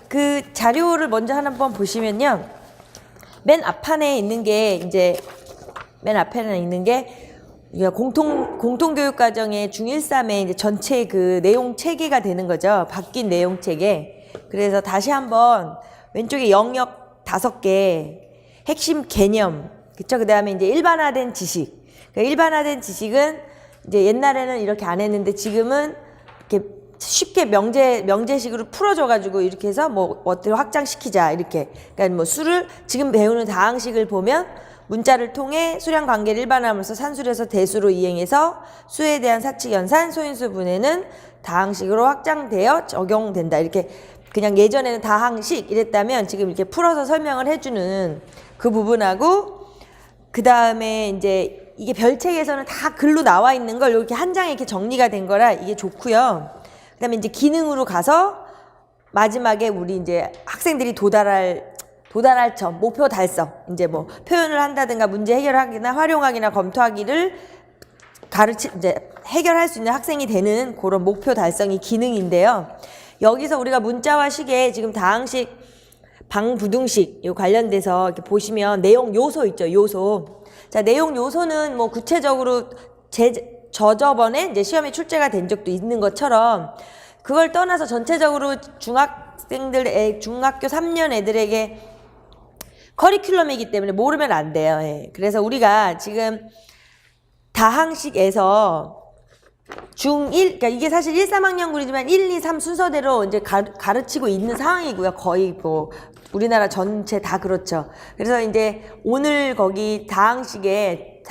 그 자료를 먼저 한번 보시면요. 맨 앞판에 있는 게 이제 맨 앞에는 있는 게 공통교육과정의 중1, 3의 이제 전체 그 내용 체계가 되는 거죠. 바뀐 내용 체계. 그래서 다시 한번 왼쪽에 영역 5개, 핵심 개념, 그쵸? 그 다음에 이제 일반화된 지식. 그러니까 일반화된 지식은 이제 옛날에는 이렇게 안 했는데 지금은 이렇게 쉽게 명제식으로 풀어줘가지고 이렇게 해서 뭐 어떻게 확장시키자 이렇게. 그러니까 뭐 수를 지금 배우는 다항식을 보면 문자를 통해 수량 관계를 일반화하면서 산술에서 대수로 이행해서 수에 대한 사칙 연산, 소인수 분해는 다항식으로 확장되어 적용된다. 이렇게 그냥 예전에는 다항식 이랬다면 지금 이렇게 풀어서 설명을 해주는 그 부분하고 그 다음에 이제 이게 별책에서는 다 글로 나와 있는 걸 이렇게 한 장에 이렇게 정리가 된 거라 이게 좋고요. 그 다음에 이제 기능으로 가서 마지막에 우리 이제 학생들이 도달할 점, 목표 달성, 이제 뭐 표현을 한다든가 문제 해결하기나 활용하기나 검토하기를 이제 해결할 수 있는 학생이 되는 그런 목표 달성이 기능인데요. 여기서 우리가 문자와 식에 지금 다항식, 방부등식 요 관련돼서 이렇게 보시면 내용 요소 있죠, 요소. 자, 내용 요소는 뭐 구체적으로 저번에 이제 시험에 출제가 된 적도 있는 것처럼 그걸 떠나서 전체적으로 중학교 3년 애들에게 커리큘럼이기 때문에 모르면 안 돼요. 예. 그래서 우리가 지금 다항식에서 중1, 그러니까 이게 사실 1, 3학년군이지만 1, 2, 3 순서대로 이제 가르치고 있는 상황이고요. 거의 뭐 우리나라 전체 다 그렇죠. 그래서 이제 오늘 거기 다항식의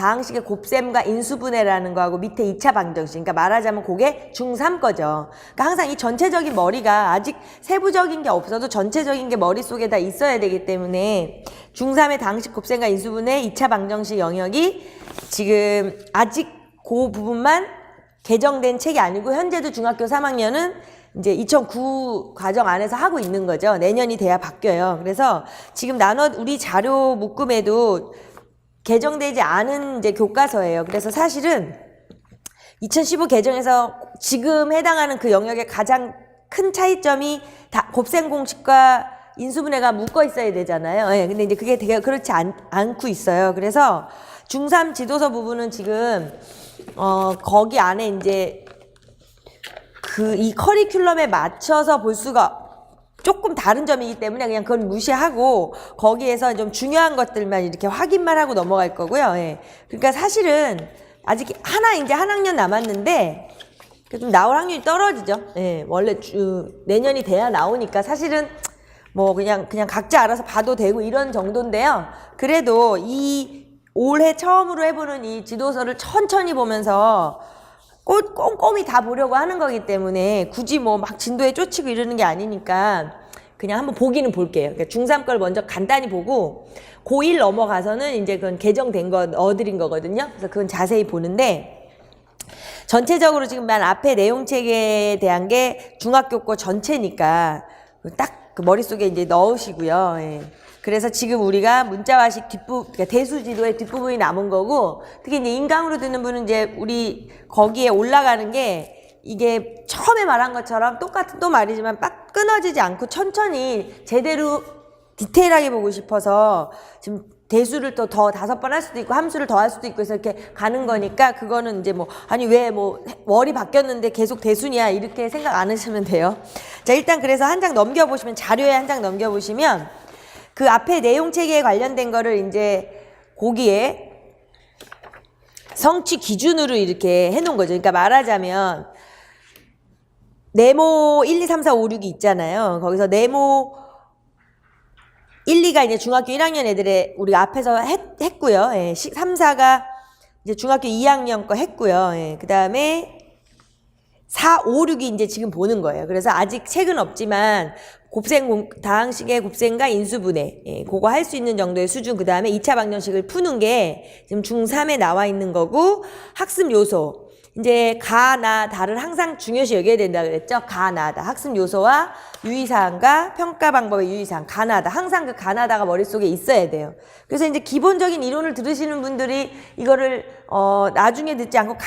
곱셈과 인수분해라는 거하고 밑에 2차 방정식, 그러니까 말하자면 그게 중3 거죠. 그러니까 항상 이 전체적인 머리가 아직 세부적인 게 없어도 전체적인 게 머릿속에 다 있어야 되기 때문에 중3의 다항식 곱셈과 인수분해 2차 방정식 영역이 지금 아직 그 부분만 개정된 책이 아니고 현재도 중학교 3학년은 이제 2009 과정 안에서 하고 있는 거죠. 내년이 돼야 바뀌어요. 그래서 지금 우리 자료 묶음에도 개정되지 않은 이제 교과서예요. 그래서 사실은 2015 개정에서 지금 해당하는 그 영역의 가장 큰 차이점이 다 곱셈 공식과 인수분해가 묶어 있어야 되잖아요. 네, 근데 이제 그게 되게 그렇지 않고 있어요. 그래서 중3 지도서 부분은 지금 거기 안에 이제 이 커리큘럼에 맞춰서 볼 수가 조금 다른 점이기 때문에 그냥 그건 무시하고 거기에서 좀 중요한 것들만 이렇게 확인만 하고 넘어갈 거고요. 예. 그러니까 사실은 아직 이제 한 학년 남았는데 좀 나올 확률이 떨어지죠. 예. 원래 내년이 돼야 나오니까 사실은 뭐 그냥 각자 알아서 봐도 되고 이런 정도인데요. 그래도 이 올해 처음으로 해보는 이 지도서를 천천히 보면서 꼼꼼히 다 보려고 하는 거기 때문에 굳이 뭐 막 진도에 쫓이고 이러는 게 아니니까 그냥 한번 보기는 볼게요. 그러니까 중3 걸 먼저 간단히 보고 고1 넘어가서는 이제 그건 개정된 거 넣어드린 거거든요. 그래서 그건 자세히 보는데 전체적으로 지금 앞에 내용체계에 대한 게 중학교 거 전체니까 딱 그 머릿속에 이제 넣으시고요. 예. 그래서 지금 우리가 문자와식 그러니까 대수지도의 뒷부분이 남은 거고, 특히 이제 인강으로 듣는 분은 이제 우리 거기에 올라가는 게 이게 처음에 말한 것처럼 똑같은 또 말이지만 빡 끊어지지 않고 천천히 제대로 디테일하게 보고 싶어서 지금 대수를 또 더 5번 할 수도 있고 함수를 더 할 수도 있고 해서 이렇게 가는 거니까 그거는 이제 뭐 아니 왜 뭐 월이 바뀌었는데 계속 대수냐 이렇게 생각 안 하시면 돼요. 자, 일단 그래서 한 장 넘겨보시면 자료에 한 장 넘겨보시면 그 앞에 내용 체계에 관련된 거를 이제 거기에 성취 기준으로 이렇게 해놓은 거죠. 그러니까 말하자면 네모 1, 2, 3, 4, 5, 6이 있잖아요. 거기서 네모 1, 2가 이제 중학교 1학년 애들의 우리가 앞에서 했고요. 예, 3, 4가 이제 중학교 2학년 거 했고요. 예, 그 다음에 4, 5, 6이 이제 지금 보는 거예요. 그래서 아직 책은 없지만 다항식의 곱셈과 인수분해, 예, 그거 할 수 있는 정도의 수준, 그 다음에 2차 방정식을 푸는 게 지금 중3에 나와 있는 거고, 학습 요소. 이제 가, 나, 다를 항상 중요시 여겨야 된다 그랬죠? 가, 나, 다. 학습 요소와 유의사항과 평가 방법의 유의사항, 가, 나, 다. 항상 그 가, 나, 다가 머릿속에 있어야 돼요. 그래서 이제 기본적인 이론을 들으시는 분들이 이거를 나중에 듣지 않고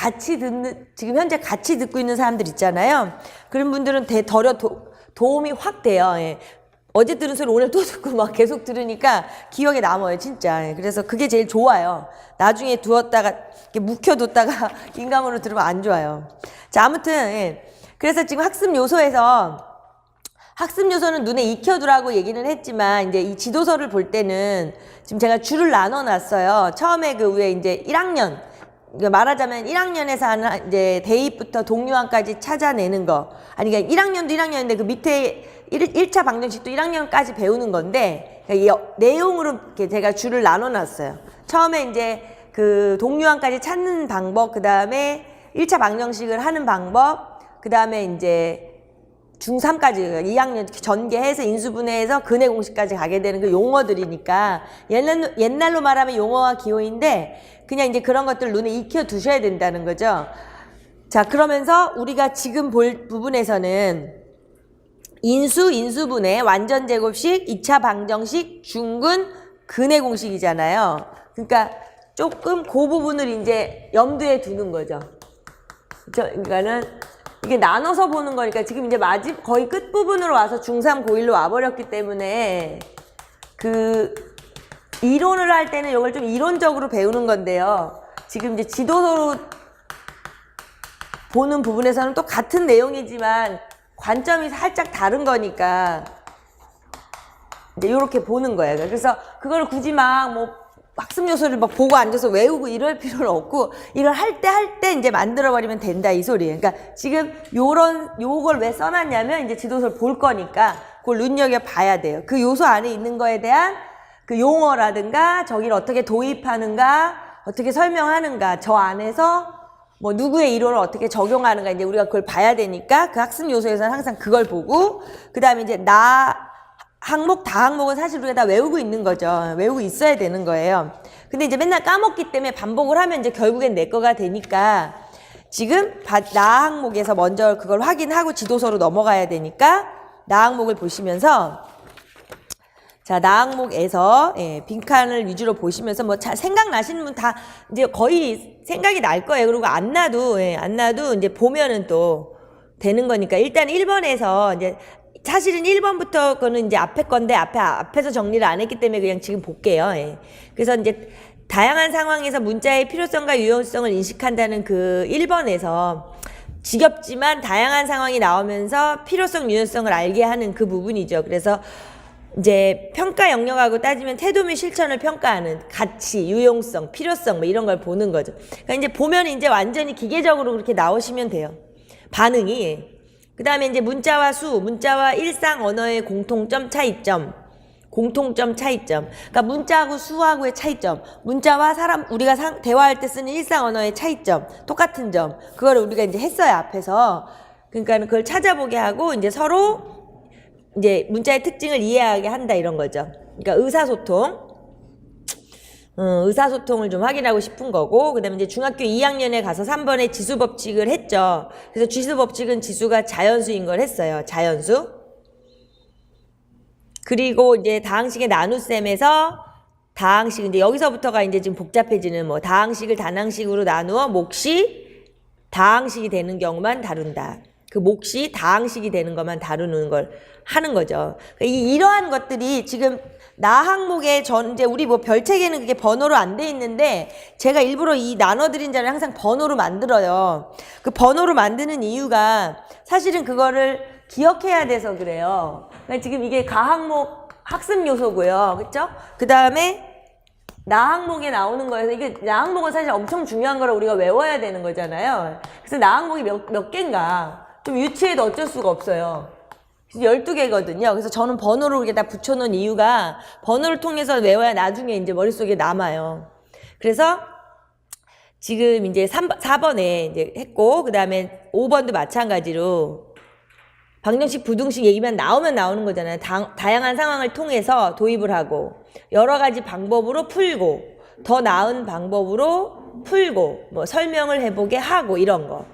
지금 현재 같이 듣고 있는 사람들 있잖아요. 그런 분들은 도움이 확 돼요. 예. 어제 들은 소리 오늘 또 듣고 막 계속 들으니까 기억에 남아요, 진짜. 그래서 그게 제일 좋아요. 나중에 두었다가, 이렇게 묵혀뒀다가 인감으로 들으면 안 좋아요. 자, 아무튼, 예. 그래서 지금 학습 요소에서, 학습 요소는 눈에 익혀두라고 얘기는 했지만, 이제 이 지도서를 볼 때는 지금 제가 줄을 나눠 놨어요. 처음에 그 위에 이제 1학년, 그러니까 말하자면 1학년에서 하는 이제 대입부터 동요항까지 찾아내는 거. 아니, 그러니까 1학년도 1학년인데 그 밑에 1차 방정식도 1학년까지 배우는 건데, 그러니까 이 내용으로 이렇게 제가 줄을 나눠 놨어요. 처음에 이제 그 동요항까지 찾는 방법, 그 다음에 1차 방정식을 하는 방법, 그 다음에 이제 중3까지 2학년 전개해서 인수분해해서 근해 공식까지 가게 되는 그 용어들이니까 옛날로 말하면 용어와 기호인데 그냥 이제 그런 것들 눈에 익혀 두셔야 된다는 거죠. 자, 그러면서 우리가 지금 볼 부분에서는 인수분해, 완전제곱식, 2차 방정식, 중근, 근해 공식이잖아요. 그러니까 조금 그 부분을 이제 염두에 두는 거죠. 그러니까는 이게 나눠서 보는 거니까 지금 이제 거의 끝부분으로 와서 중3, 고1로 와버렸기 때문에 그 이론을 할 때는 이걸 좀 이론적으로 배우는 건데요. 지금 이제 지도서로 보는 부분에서는 또 같은 내용이지만 관점이 살짝 다른 거니까 이제 이렇게 보는 거예요. 그래서 그걸 굳이 막 뭐 학습 요소를 막 보고 앉아서 외우고 이럴 필요는 없고 이걸 할 때 이제 만들어 버리면 된다 이 소리예요. 그러니까 지금 요걸 왜 써놨냐면 이제 지도서를 볼 거니까 그걸 눈여겨 봐야 돼요. 그 요소 안에 있는 거에 대한 그 용어라든가 저기를 어떻게 도입하는가, 어떻게 설명하는가, 저 안에서 뭐 누구의 이론을 어떻게 적용하는가 이제 우리가 그걸 봐야 되니까 그 학습 요소에서는 항상 그걸 보고 그 다음에 이제 항목, 다항목은 사실 우리가 다 외우고 있는 거죠. 외우고 있어야 되는 거예요. 근데 이제 맨날 까먹기 때문에 반복을 하면 이제 결국엔 내 거가 되니까 지금 나 항목에서 먼저 그걸 확인하고 지도서로 넘어가야 되니까 나 항목을 보시면서 자, 나 항목에서 빈칸을 위주로 보시면서 뭐 생각나시는 분 다 이제 거의 생각이 날 거예요. 그리고 안 나도 이제 보면은 또 되는 거니까 일단 1번에서 이제 사실은 1번부터 거는 이제 앞에 건데 앞에서 정리를 안 했기 때문에 그냥 지금 볼게요. 그래서 이제 다양한 상황에서 문자의 필요성과 유용성을 인식한다는 그 1번에서 지겹지만 다양한 상황이 나오면서 필요성, 유용성을 알게 하는 그 부분이죠. 그래서 이제 평가 영역하고 따지면 태도 및 실천을 평가하는 가치, 유용성, 필요성 뭐 이런 걸 보는 거죠. 그러니까 이제 보면 이제 완전히 기계적으로 그렇게 나오시면 돼요. 반응이. 그 다음에 이제 문자와 일상 언어의 공통점, 차이점. 그러니까 문자하고 수하고의 차이점. 문자와 우리가 대화할 때 쓰는 일상 언어의 차이점. 똑같은 점. 그거를 우리가 이제 했어요, 앞에서. 그러니까 그걸 찾아보게 하고 이제 서로 이제 문자의 특징을 이해하게 한다 이런 거죠. 그러니까 의사소통을 좀 확인하고 싶은 거고 그 다음에 이제 중학교 2학년에 가서 3번에 지수법칙을 했죠. 그래서 지수법칙은 지수가 자연수인 걸 했어요. 자연수. 그리고 이제 다항식의 나눗셈에서 다항식 이제 여기서부터가 이제 지금 복잡해지는 뭐 다항식을 단항식으로 나누어 몫이 다항식이 되는 경우만 다룬다. 그 몫이 다항식이 되는 것만 다루는 걸 하는 거죠. 이러한 것들이 지금 나 항목에 이제 우리 뭐 별책에는 그게 번호로 안 돼 있는데 제가 일부러 이 나눠드린 자를 항상 번호로 만들어요. 그 번호로 만드는 이유가 사실은 그거를 기억해야 돼서 그래요. 그러니까 지금 이게 가항목 학습 요소고요. 그렇죠? 그 다음에 나 항목에 나오는 거여서 이게 나 항목은 사실 엄청 중요한 거라 우리가 외워야 되는 거잖아요. 그래서 나 항목이 몇 개인가 좀 유치해도 어쩔 수가 없어요. 12개거든요. 그래서 저는 번호를 이렇게 다 붙여놓은 이유가 번호를 통해서 외워야 나중에 이제 머릿속에 남아요. 그래서 지금 이제 4번에 이제 했고, 그 다음에 5번도 마찬가지로 방정식, 부등식 얘기만 나오면 나오는 거잖아요. 다양한 상황을 통해서 도입을 하고, 여러 가지 방법으로 풀고, 더 나은 방법으로 풀고, 뭐 설명을 해보게 하고, 이런 거.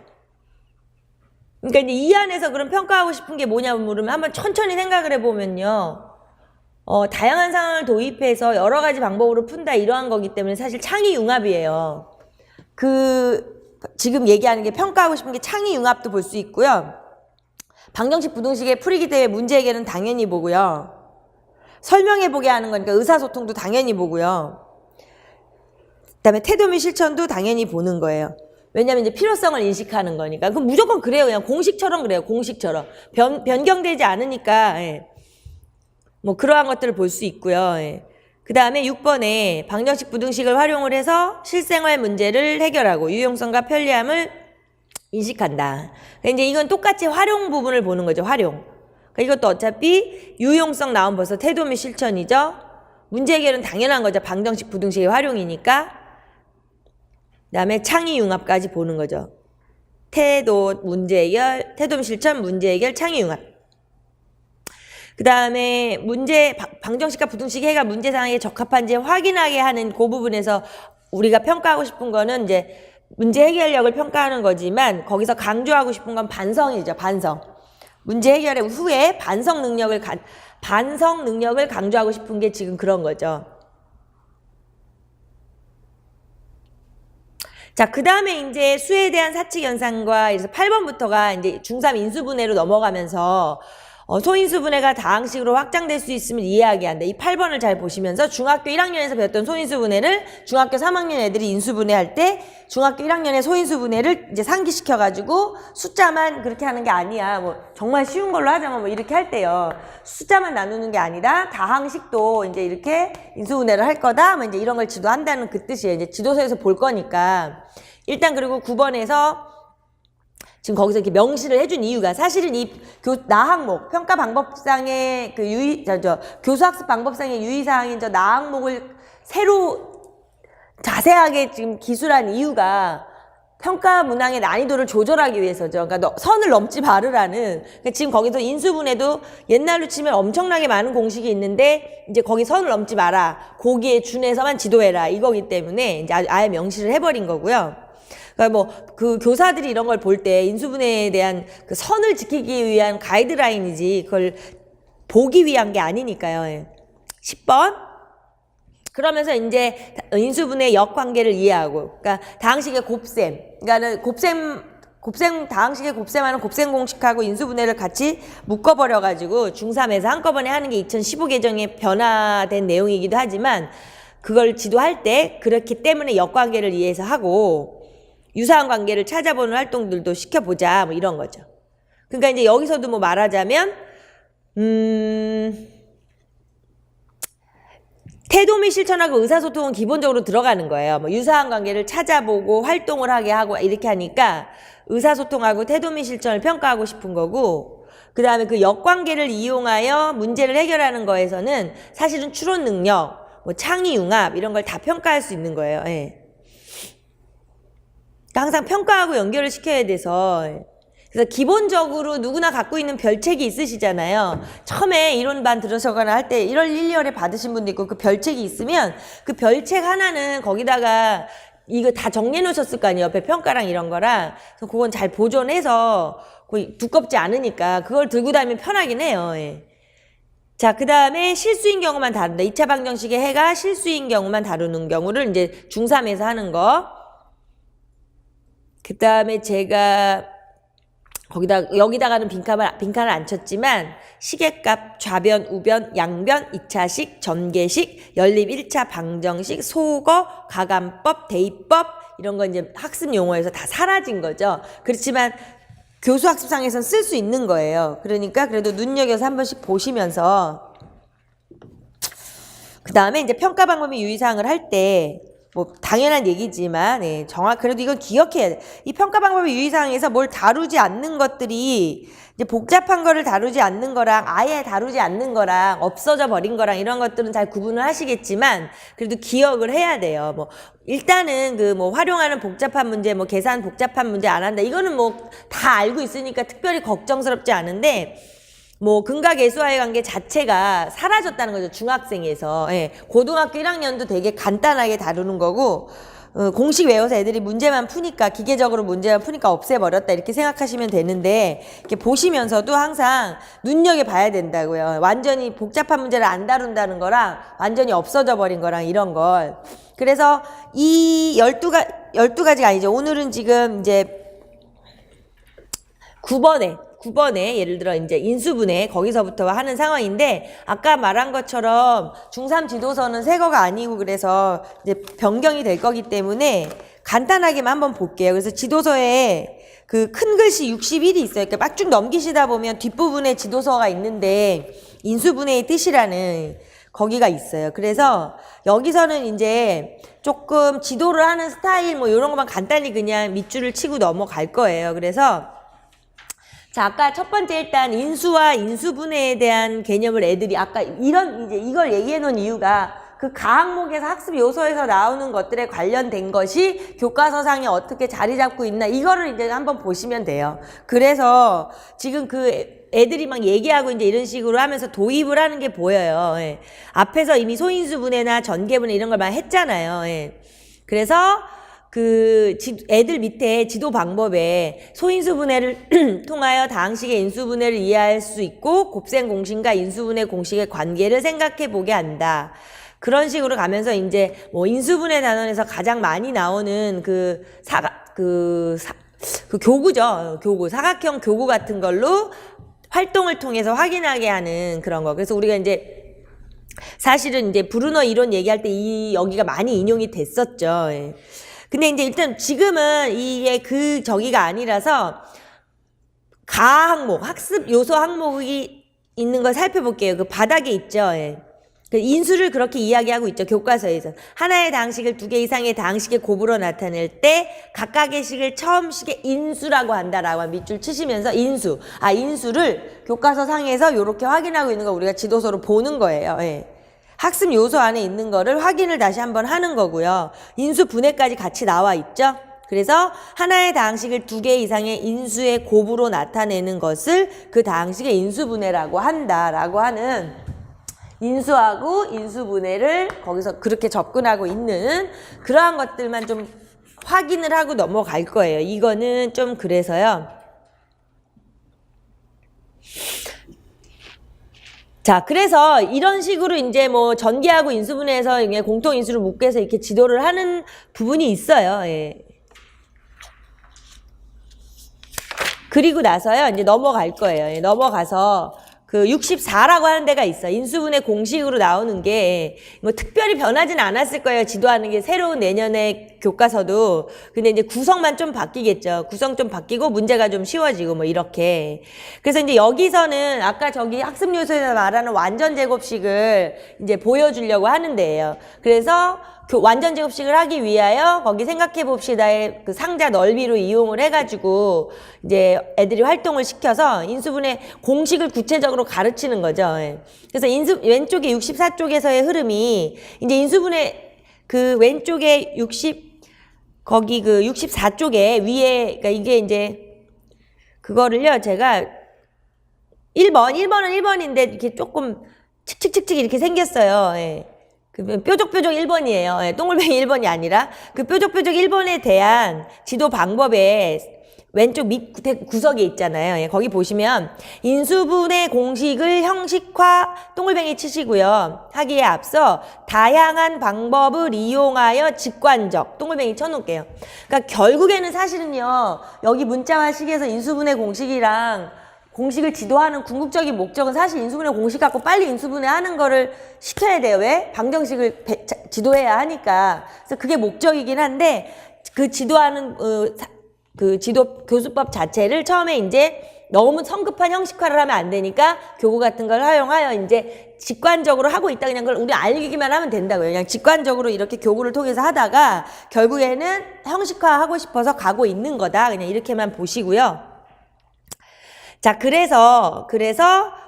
그러니까 이제 이 안에서 그럼 평가하고 싶은 게 뭐냐고 물으면 한번 천천히 생각을 해보면요. 다양한 상황을 도입해서 여러 가지 방법으로 푼다 이러한 거기 때문에 사실 창의융합이에요. 지금 얘기하는 게 평가하고 싶은 게 창의융합도 볼 수 있고요. 방정식, 부등식의 풀이기 때문에 문제 해결은 당연히 보고요. 설명해보게 하는 거니까 의사소통도 당연히 보고요. 그다음에 태도 및 실천도 당연히 보는 거예요. 왜냐면 이제 필요성을 인식하는 거니까. 그럼 무조건 그래요. 그냥 공식처럼 그래요. 공식처럼. 변경되지 않으니까, 예. 뭐 그러한 것들을 볼 수 있고요. 예. 그 다음에 6번에 방정식 부등식을 활용을 해서 실생활 문제를 해결하고 유용성과 편리함을 인식한다. 이제 이건 똑같이 활용 부분을 보는 거죠. 활용. 이것도 어차피 유용성 나오면 벌써 태도 및 실천이죠. 문제 해결은 당연한 거죠. 방정식 부등식의 활용이니까. 그 다음에 창의 융합까지 보는 거죠. 태도, 문제 해결, 태도 및 실천, 문제 해결, 창의 융합. 그 다음에 방정식과 부등식 해가 문제상에 적합한지 확인하게 하는 그 부분에서 우리가 평가하고 싶은 거는 이제 문제 해결력을 평가하는 거지만 거기서 강조하고 싶은 건 반성이죠. 반성. 문제 해결의 후에 반성 능력을 강조하고 싶은 게 지금 그런 거죠. 자, 그 다음에 이제 수에 대한 사칙 연산과 그래서 8번부터가 이제 중3 인수분해로 넘어가면서 소인수분해가 다항식으로 확장될 수 있음을 이해하게 한다. 이 8번을 잘 보시면서 중학교 1학년에서 배웠던 소인수분해를 중학교 3학년 애들이 인수분해할 때 중학교 1학년의 소인수분해를 이제 상기시켜가지고 숫자만 그렇게 하는 게 아니야. 뭐 정말 쉬운 걸로 하자면 뭐 이렇게 할 때요. 숫자만 나누는 게 아니라 다항식도 이제 이렇게 인수분해를 할 거다. 뭐 이제 이런 걸 지도한다는 그 뜻이에요. 이제 지도서에서 볼 거니까. 일단 그리고 9번에서 지금 거기서 이렇게 명시를 해준 이유가 사실은 이 나항목 평가 방법상의 교수학습 방법상의 유의사항인 저 나항목을 새로 자세하게 지금 기술한 이유가 평가 문항의 난이도를 조절하기 위해서죠. 그러니까 선을 넘지 말으라는. 그러니까 지금 거기서 인수분해도 옛날로 치면 엄청나게 많은 공식이 있는데 이제 거기 선을 넘지 마라. 거기에 준해서만 지도해라. 이거기 때문에 이제 아예 명시를 해버린 거고요. 그러니까 뭐 그 교사들이 이런 걸 볼 때 인수분해에 대한 그 선을 지키기 위한 가이드라인이지 그걸 보기 위한 게 아니니까요. 예. 10번. 그러면서 이제 인수분해 역관계를 이해하고, 그러니까 다항식의 곱셈, 그러니까는 곱셈 다항식의 곱셈하는 곱셈 공식하고 인수분해를 같이 묶어버려가지고 중3에서 한꺼번에 하는 게 2015 개정에 변화된 내용이기도 하지만 그걸 지도할 때 그렇기 때문에 역관계를 이해해서 하고 유사한 관계를 찾아보는 활동들도 시켜보자 뭐 이런 거죠. 그러니까 이제 여기서도 뭐 말하자면 태도 및 실천하고 의사소통은 기본적으로 들어가는 거예요. 뭐 유사한 관계를 찾아보고 활동을 하게 하고 이렇게 하니까 의사소통하고 태도 및 실천을 평가하고 싶은 거고, 그 다음에 그 역관계를 이용하여 문제를 해결하는 거에서는 사실은 추론 능력, 뭐 창의 융합 이런 걸 다 평가할 수 있는 거예요. 예. 항상 평가하고 연결을 시켜야 돼서. 그래서 기본적으로 누구나 갖고 있는 별책이 있으시잖아요. 처음에 이론반 들으시거나 할 때 1월 1, 2월에 받으신 분도 있고 그 별책이 있으면 그 별책 하나는 거기다가 이거 다 정리해 놓으셨을 거 아니에요. 옆에 평가랑 이런 거랑. 그래서 그건 잘 보존해서 두껍지 않으니까 그걸 들고 다니면 편하긴 해요. 예. 자, 그 다음에 실수인 경우만 다룬다. 2차 방정식의 해가 실수인 경우만 다루는 경우를 이제 중3에서 하는 거. 그 다음에 제가 여기다가는 빈칸을 안 쳤지만 시계값, 좌변, 우변, 양변, 2차식, 전개식, 연립 1차 방정식, 소거, 가감법, 대입법 이런 거 이제 학습 용어에서 다 사라진 거죠. 그렇지만 교수 학습상에서는 쓸 수 있는 거예요. 그러니까 그래도 눈여겨서 한 번씩 보시면서 그 다음에 이제 평가 방법의 유의사항을 할 때 뭐 당연한 얘기지만 예, 그래도 이건 기억해야 돼. 이 평가 방법의 유의사항에서 뭘 다루지 않는 것들이 이제 복잡한 거를 다루지 않는 거랑 아예 다루지 않는 거랑 없어져 버린 거랑 이런 것들은 잘 구분을 하시겠지만 그래도 기억을 해야 돼요. 뭐 일단은 그 뭐 활용하는 복잡한 문제, 뭐 계산 복잡한 문제 안 한다. 이거는 뭐 다 알고 있으니까 특별히 걱정스럽지 않은데 뭐 근각예수와의 관계 자체가 사라졌다는 거죠. 중학생에서. 예. 고등학교 1학년도 되게 간단하게 다루는 거고 공식 외워서 애들이 문제만 푸니까 기계적으로 문제만 푸니까 없애버렸다 이렇게 생각하시면 되는데 이렇게 보시면서도 항상 눈여겨봐야 된다고요. 완전히 복잡한 문제를 안 다룬다는 거랑 완전히 없어져 버린 거랑 이런 걸. 그래서 이 12가지가 아니죠. 오늘은 지금 이제 9번에 9번에 예를 들어 이제 인수분해 거기서부터 하는 상황인데 아까 말한 것처럼 중3 지도서는 새 거가 아니고 그래서 이제 변경이 될 거기 때문에 간단하게만 한번 볼게요. 그래서 지도서에 그 큰 글씨 61이 있어요. 그러니까 막 쭉 넘기시다 보면 뒷부분에 지도서가 있는데 인수분해의 뜻이라는 거기가 있어요. 그래서 여기서는 이제 조금 지도를 하는 스타일 뭐 이런 것만 간단히 그냥 밑줄을 치고 넘어갈 거예요. 그래서 자, 아까 첫 번째 일단 인수와 인수분해에 대한 개념을 애들이 아까 이걸 얘기해 놓은 이유가 그 가항목에서 학습 요소에서 나오는 것들에 관련된 것이 교과서상에 어떻게 자리 잡고 있나 이거를 이제 한번 보시면 돼요. 그래서 지금 그 애들이 막 얘기하고 이제 이런 식으로 하면서 도입을 하는 게 보여요. 예. 앞에서 이미 소인수분해나 전개분해 이런 걸 많이 했잖아요. 예. 그래서 그 애들 밑에 지도 방법에 소인수분해를 통하여 다항식의 인수분해를 이해할 수 있고 곱셈 공식과 인수분해 공식의 관계를 생각해 보게 한다. 그런 식으로 가면서 이제 뭐 인수분해 단원에서 가장 많이 나오는 그 교구죠. 교구, 사각형 교구 같은 걸로 활동을 통해서 확인하게 하는 그런 거. 그래서 우리가 이제 사실은 이제 브루너 이론 얘기할 때 여기가 많이 인용이 됐었죠. 예. 근데 이제 일단 지금은 이게 저기가 아니라서 가항목, 학습 요소 항목이 있는 걸 살펴볼게요. 그 바닥에 있죠. 예. 그 인수를 그렇게 이야기하고 있죠. 교과서에서. 하나의 다항식을 2개 이상의 다항식의 곱으로 나타낼 때 각각의 식을 처음 식의 인수라고 한다라고 밑줄 치시면서 인수를 교과서 상에서 이렇게 확인하고 있는 거 우리가 지도서로 보는 거예요. 예. 학습 요소 안에 있는 거를 확인을 다시 한번 하는 거고요. 인수 분해까지 같이 나와 있죠. 그래서 하나의 다항식을 2개 이상의 인수의 곱으로 나타내는 것을 그 다항식의 인수분해라고 한다라고 하는 인수하고 인수분해를 거기서 그렇게 접근하고 있는 그러한 것들만 좀 확인을 하고 넘어갈 거예요. 이거는 좀 그래서요. 자, 그래서 이런 식으로 이제 뭐 전개하고 인수분해에서 공통 인수를 묶여서 이렇게 지도를 하는 부분이 있어요. 예. 그리고 나서요, 이제 넘어갈 거예요. 예, 넘어가서 그 64라고 하는 데가 있어. 인수분해 공식으로 나오는 게 뭐 특별히 변하지는 않았을 거예요. 지도하는 게 새로운 내년의 교과서도. 근데 이제 구성만 좀 바뀌겠죠. 구성 좀 바뀌고 문제가 좀 쉬워지고 뭐 이렇게. 그래서 이제 여기서는 아까 저기 학습 요소에서 말하는 완전 제곱식을 이제 보여주려고 하는 데예요. 그래서 완전 제곱식을 하기 위하여 거기 생각해 봅시다의 그 상자 넓이로 이용을 해가지고 이제 애들이 활동을 시켜서 인수분해 공식을 구체적으로 가르치는 거죠. 예. 그래서 왼쪽에 64쪽에서의 흐름이 이제 인수분해 그 왼쪽에 거기 그 64쪽에 위에 그러니까 이게 이제 그거를요 제가 1번은 1번인데 이렇게 조금 칙칙칙칙 이렇게 생겼어요. 예. 그 뾰족뾰족 1번이에요. 예, 동글뱅이 1번이 아니라 그 뾰족뾰족 1번에 대한 지도 방법에 왼쪽 밑 구석에 있잖아요. 예, 거기 보시면 인수분해 공식을 형식화 동글뱅이 치시고요. 하기에 앞서 다양한 방법을 이용하여 직관적 동글뱅이 쳐놓을게요. 그러니까 결국에는 사실은요. 여기 문자화식에서 인수분해 공식이랑 공식을 지도하는 궁극적인 목적은 사실 인수분해 공식 갖고 빨리 인수분해 하는 거를 시켜야 돼요. 왜? 방정식을 지도해야 하니까. 그래서 그게 목적이긴 한데 그 지도하는 그 지도 교수법 자체를 처음에 이제 너무 성급한 형식화를 하면 안 되니까 교구 같은 걸 활용하여 이제 직관적으로 하고 있다. 그냥 그걸 우리 알기만 하면 된다고요. 그냥 직관적으로 이렇게 교구를 통해서 하다가 결국에는 형식화하고 싶어서 가고 있는 거다. 그냥 이렇게만 보시고요. 자, 그래서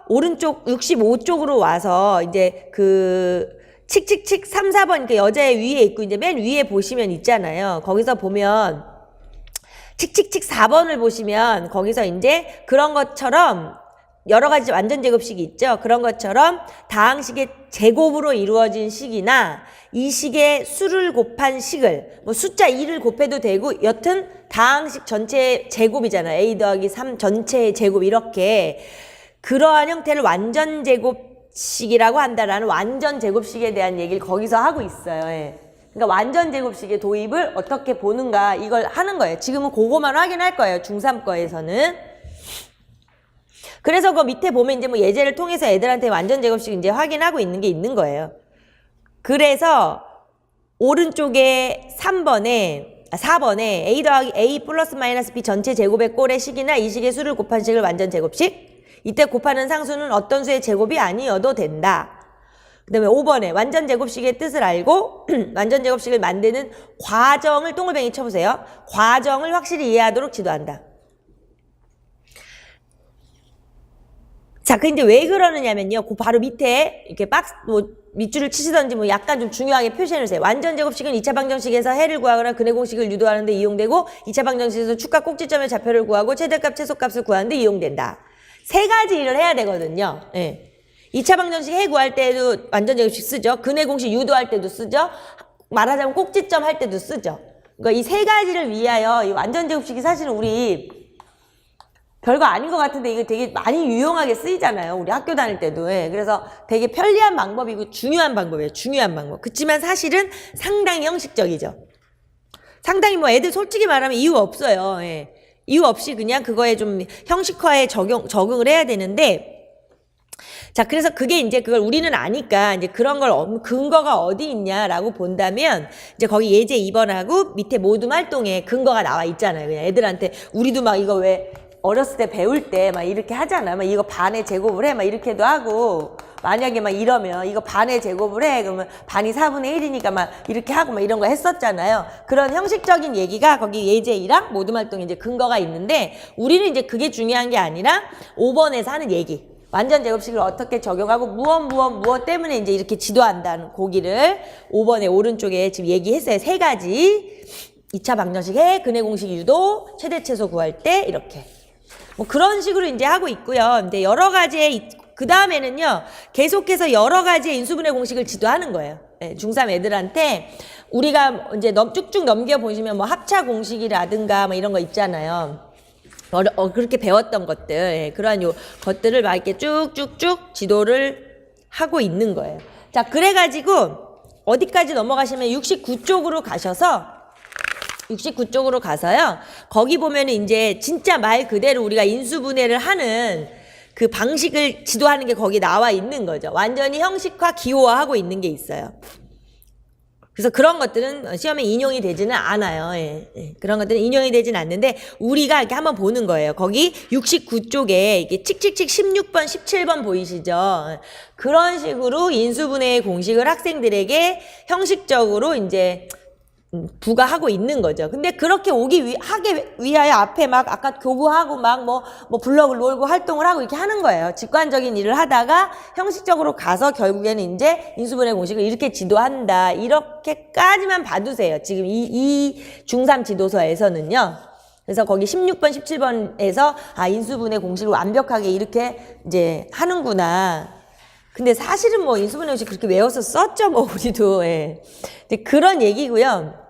오른쪽 65쪽으로 와서 이제 그 칙칙칙 3, 4번 그 여자의 위에 있고 이제 맨 위에 보시면 있잖아요. 거기서 보면 칙칙칙 4번을 보시면 거기서 이제 그런 것처럼 여러 가지 완전 제곱식이 있죠. 그런 것처럼 다항식의 제곱으로 이루어진 식이나 이 식의 수를 곱한 식을 뭐 숫자 2를 곱해도 되고 여튼 다항식 전체 제곱이잖아요. A 더하기 3 전체의 제곱 이렇게 그러한 형태를 완전 제곱식이라고 한다라는 완전 제곱식에 대한 얘기를 거기서 하고 있어요. 예. 그러니까 완전 제곱식의 도입을 어떻게 보는가 이걸 하는 거예요. 지금은 그거만 확인할 거예요. 중3 거에서는. 그래서 그 밑에 보면 이제 뭐 예제를 통해서 애들한테 완전 제곱식 이제 확인하고 있는 게 있는 거예요. 그래서 오른쪽에 4번에 A 더하기 A 플러스 마이너스 B 전체 제곱의 꼴의 식이나 이 식의 수를 곱한 식을 완전 제곱식. 이때 곱하는 상수는 어떤 수의 제곱이 아니어도 된다. 그 다음에 5번에 완전 제곱식의 뜻을 알고 완전 제곱식을 만드는 과정을 동글뱅이 쳐보세요. 과정을 확실히 이해하도록 지도한다. 자, 그 이제 왜 그러느냐면요. 그 바로 밑에 이렇게 박스 뭐 밑줄을 치시던지 뭐 약간 좀 중요하게 표시해 놓으세요. 완전 제곱식은 2차 방정식에서 해를 구하거나 근해 공식을 유도하는 데 이용되고 2차 방정식에서 축과 꼭지점의 좌표를 구하고 최대값, 최소값을 구하는 데 이용된다. 세 가지 일을 해야 되거든요. 예. 2차 방정식 해 구할 때도 완전 제곱식 쓰죠. 근해 공식 유도할 때도 쓰죠. 말하자면 꼭지점 할 때도 쓰죠. 그러니까 이 세 가지를 위하여 이 완전 제곱식이 사실은 우리 별거 아닌 것 같은데 이거 되게 많이 유용하게 쓰이잖아요. 우리 학교 다닐 때도. 예. 그래서 되게 편리한 방법이고 중요한 방법이에요. 중요한 방법. 그렇지만 사실은 상당히 형식적이죠. 상당히 뭐 애들 솔직히 말하면 이유 없어요. 예. 이유 없이 그냥 그거에 좀 형식화에 적응을 해야 되는데 자, 그래서 그게 이제 그걸 우리는 아니까 이제 그런 걸 근거가 어디 있냐라고 본다면 이제 거기 예제 2번하고 밑에 모둠 활동에 근거가 나와 있잖아요. 그냥 애들한테 우리도 막 이거 왜 어렸을 때 배울 때 막 이렇게 하잖아. 막 이거 반의 제곱을 해. 막 이렇게도 하고 만약에 막 이러면 이거 반의 제곱을 해. 그러면 반이 4분의 1이니까 막 이렇게 하고 막 이런 거 했었잖아요. 그런 형식적인 얘기가 거기 예제이랑 모둠 활동에 이제 근거가 있는데 우리는 이제 그게 중요한 게 아니라 5번에서 하는 얘기. 완전 제곱식을 어떻게 적용하고 무엇 때문에 이제 이렇게 지도한다는 고기를 5번에 오른쪽에 지금 얘기했어요. 세 가지. 2차 방정식 해, 근해 공식 유도, 최대 최소 구할 때 이렇게. 뭐 그런 식으로 이제 하고 있고요. 근데 여러 가지의 그 다음에는요. 계속해서 여러 가지의 인수분해 공식을 지도하는 거예요. 네, 중3 애들한테 우리가 이제 쭉쭉 넘겨 보시면 뭐 합차 공식이라든가 뭐 이런 거 있잖아요. 그렇게 배웠던 것들, 예, 그러한 것들을 막 이렇게 쭉쭉쭉 지도를 하고 있는 거예요. 자, 그래가지고 어디까지 넘어가시면 69쪽으로 가서요. 거기 보면은 이제 진짜 말 그대로 우리가 인수분해를 하는 그 방식을 지도하는 게 거기 나와 있는 거죠. 완전히 형식화, 기호화하고 있는 게 있어요. 그래서 그런 것들은 시험에 인용이 되지는 않아요. 예, 예. 그런 것들은 인용이 되지는 않는데 우리가 이렇게 한번 보는 거예요. 거기 69쪽에 이게 칙칙칙 16번, 17번 보이시죠? 그런 식으로 인수분해의 공식을 학생들에게 형식적으로 이제 부과하고 있는 거죠. 근데 그렇게 하기 위하여 앞에 막 아까 교구하고 막 뭐 블럭을 놀고 활동을 하고 이렇게 하는 거예요. 직관적인 일을 하다가 형식적으로 가서 결국에는 이제 인수분해 공식을 이렇게 지도한다. 이렇게까지만 봐두세요. 지금 이 중3 지도서에서는요. 그래서 거기 16번, 17번에서 인수분해 공식을 완벽하게 이렇게 이제 하는구나. 근데 사실은 뭐 인수분해 공식 그렇게 외워서 썼죠, 뭐 우리도. 예. 근데 그런 얘기고요.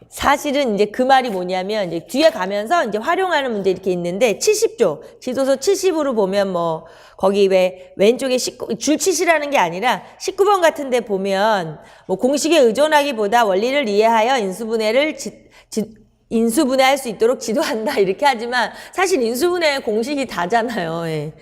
사실은 이제 그 말이 뭐냐면 이제 뒤에 가면서 이제 활용하는 문제 이렇게 있는데 70조 지도서 70으로 보면 뭐 거기 왜 왼쪽에 줄치시라는 게 아니라 19번 같은 데 보면 뭐 공식에 의존하기보다 원리를 이해하여 인수분해를 인수분해할 수 있도록 지도한다 이렇게 하지만 사실 인수분해 공식이 다잖아요. 예.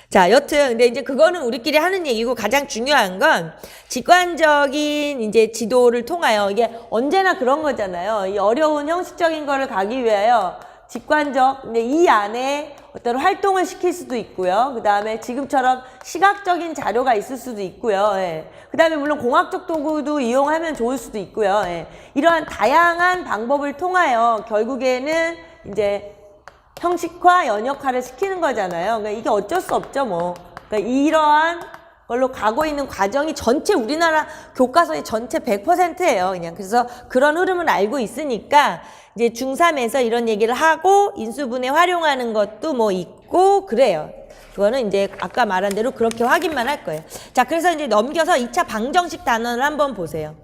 자, 여튼 근데 이제 그거는 우리끼리 하는 얘기고 가장 중요한 건 직관적인 이제 지도를 통하여 이게 언제나 그런 거잖아요. 이 어려운 형식적인 거를 가기 위하여 직관적 근데 이 안에 어떤 활동을 시킬 수도 있고요. 그 다음에 지금처럼 시각적인 자료가 있을 수도 있고요. 예. 그 다음에 물론 공학적 도구도 이용하면 좋을 수도 있고요. 예. 이러한 다양한 방법을 통하여 결국에는 이제 형식화, 연역화를 시키는 거잖아요. 그러니까 이게 어쩔 수 없죠, 뭐. 그러니까 이러한 걸로 가고 있는 과정이 전체 우리나라 교과서의 전체 100%예요, 그냥. 그래서 그런 흐름을 알고 있으니까 이제 중3에서 이런 얘기를 하고 인수분해 활용하는 것도 뭐 있고 그래요. 그거는 이제 아까 말한 대로 그렇게 확인만 할 거예요. 자, 그래서 이제 넘겨서 2차 방정식 단원을 한번 보세요.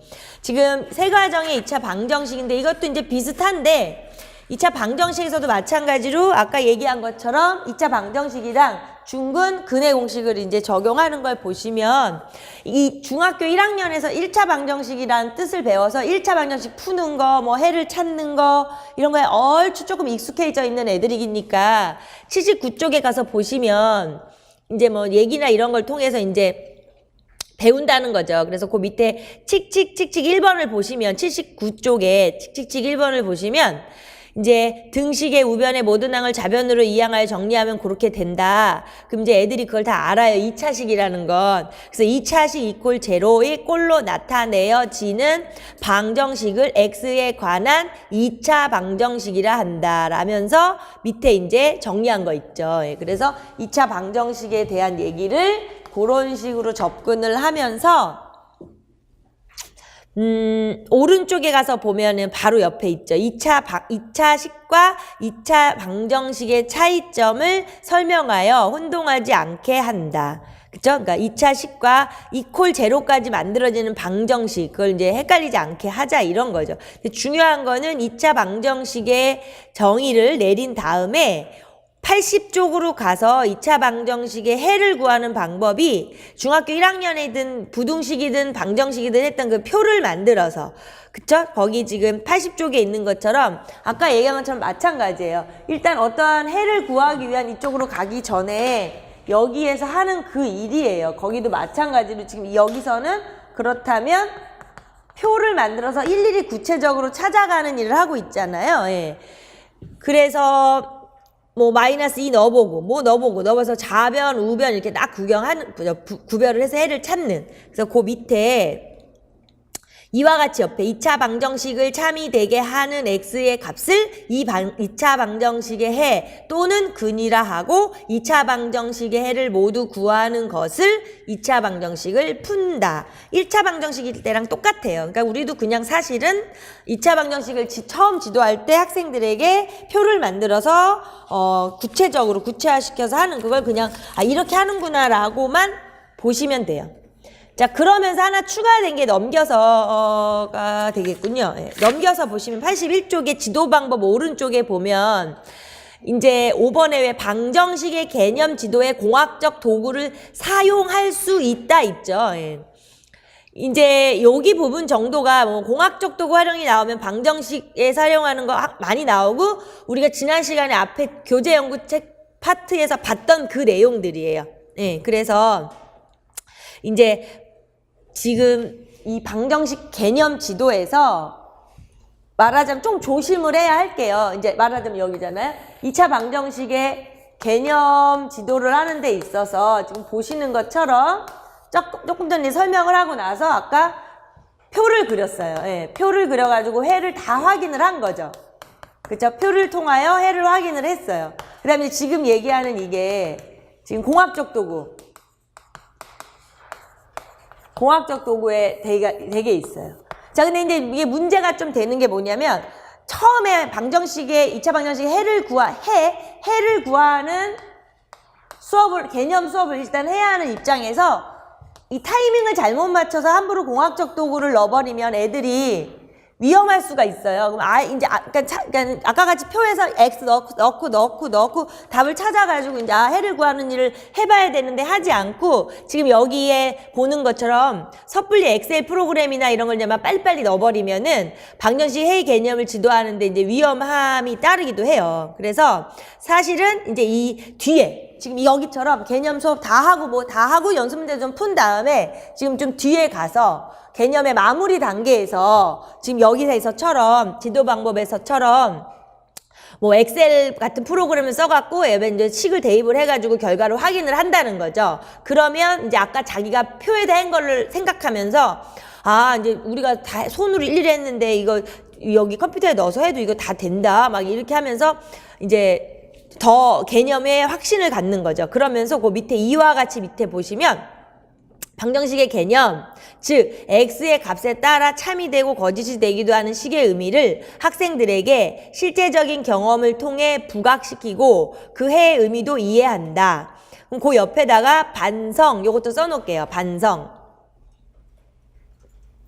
지금 세 과정의 2차 방정식인데 이것도 이제 비슷한데 2차 방정식에서도 마찬가지로 아까 얘기한 것처럼 2차 방정식이랑 중근 근해 공식을 이제 적용하는 걸 보시면 이 중학교 1학년에서 1차 방정식이라는 뜻을 배워서 1차 방정식 푸는 거, 뭐 해를 찾는 거 이런 거에 얼추 조금 익숙해져 있는 애들이니까 79쪽에 가서 보시면 이제 뭐 얘기나 이런 걸 통해서 이제 배운다는 거죠. 그래서 그 밑에 칙칙칙칙 1번을 보시면 79쪽에 칙칙칙 1번을 보시면 이제 등식의 우변의 모든 항을 좌변으로 이항하여 정리하면 그렇게 된다. 그럼 이제 애들이 그걸 다 알아요. 2차식이라는 건. 그래서 2차식 이퀄 제로의 꼴로 나타내어지는 방정식을 x에 관한 2차 방정식이라 한다. 라면서 밑에 이제 정리한 거 있죠. 그래서 2차 방정식에 대한 얘기를 그런 식으로 접근을 하면서 오른쪽에 가서 보면은 바로 옆에 있죠. 2차식과 2차 방정식의 차이점을 설명하여 혼동하지 않게 한다. 그쵸? 그러니까 2차식과 이퀄 제로까지 만들어지는 방정식, 그걸 이제 헷갈리지 않게 하자 이런 거죠. 근데 중요한 거는 2차 방정식의 정의를 내린 다음에 80쪽으로 가서 2차 방정식의 해를 구하는 방법이 중학교 1학년이든 부등식이든 방정식이든 했던 그 표를 만들어서 그쵸? 거기 지금 80쪽에 있는 것처럼 아까 얘기한 것처럼 마찬가지예요. 일단 어떠한 해를 구하기 위한 이쪽으로 가기 전에 여기에서 하는 그 일이에요. 거기도 마찬가지로 지금 여기서는 그렇다면 표를 만들어서 일일이 구체적으로 찾아가는 일을 하고 있잖아요. 예. 그래서 뭐 마이너스 2 넣어보고 뭐 넣어서 좌변 우변 이렇게 딱 구별을 해서 해를 찾는. 그래서 그 밑에 이와 같이 옆에 2차 방정식을 참이 되게 하는 x의 값을 2차 방정식의 해 또는 근이라 하고 2차 방정식의 해를 모두 구하는 것을 2차 방정식을 푼다. 1차 방정식일 때랑 똑같아요. 그러니까 우리도 그냥 사실은 2차 방정식을 처음 지도할 때 학생들에게 표를 만들어서 구체적으로 구체화시켜서 하는 그걸 그냥 이렇게 하는구나 라고만 보시면 돼요. 자, 그러면서 하나 추가된 게 넘겨서가 되겠군요. 네, 넘겨서 보시면 81쪽에 지도 방법 오른쪽에 보면 이제 5번에 왜 방정식의 개념 지도에 공학적 도구를 사용할 수 있다 있죠. 네. 이제 여기 부분 정도가 뭐 공학적 도구 활용이 나오면 방정식에 사용하는 거 많이 나오고 우리가 지난 시간에 앞에 교재 연구책 파트에서 봤던 그 내용들이에요. 네, 그래서 이제 지금 이 방정식 개념 지도에서 말하자면 좀 조심을 해야 할게요. 이제 말하자면 여기잖아요. 2차 방정식의 개념 지도를 하는 데 있어서 지금 보시는 것처럼 조금 전에 설명을 하고 나서 아까 표를 그렸어요. 예, 표를 그려가지고 해를 다 확인을 한 거죠. 그쵸? 표를 통하여 해를 확인을 했어요. 그 다음에 지금 얘기하는 이게 지금 공학적 도구. 공학적 도구에 되게 있어요. 자, 근데 이제 이게 문제가 좀 되는 게 뭐냐면, 처음에 방정식의, 2차 방정식의 해를 구하는 개념 수업을 일단 해야 하는 입장에서, 이 타이밍을 잘못 맞춰서 함부로 공학적 도구를 넣어버리면 애들이 위험할 수가 있어요. 그럼 그러니까 아까 같이 표에서 x 넣고 답을 찾아가지고 이제 해를 구하는 일을 해봐야 되는데 하지 않고 지금 여기에 보는 것처럼 섣불리 엑셀 프로그램이나 이런 걸 이제 막 빨리빨리 넣어버리면은 방정식 해의 개념을 지도하는데 이제 위험함이 따르기도 해요. 그래서 사실은 이제 이 뒤에 지금 여기처럼 개념 수업 다 하고 연습 문제 좀 푼 다음에 지금 좀 뒤에 가서 개념의 마무리 단계에서 지금 여기서처럼 지도 방법에서처럼 뭐 엑셀 같은 프로그램을 써갖고 이제 식을 대입을 해가지고 결과를 확인을 한다는 거죠. 그러면 이제 아까 자기가 표에 대한 거를 생각하면서 이제 우리가 다 손으로 일일이 했는데 이거 여기 컴퓨터에 넣어서 해도 이거 다 된다 막 이렇게 하면서 이제 더 개념에 확신을 갖는 거죠. 그러면서 그 밑에 이와 같이 밑에 보시면 방정식의 개념, 즉 x의 값에 따라 참이 되고 거짓이 되기도 하는 식의 의미를 학생들에게 실제적인 경험을 통해 부각시키고 그 해의 의미도 이해한다. 그럼 그 옆에다가 반성, 요것도 써놓을게요. 반성.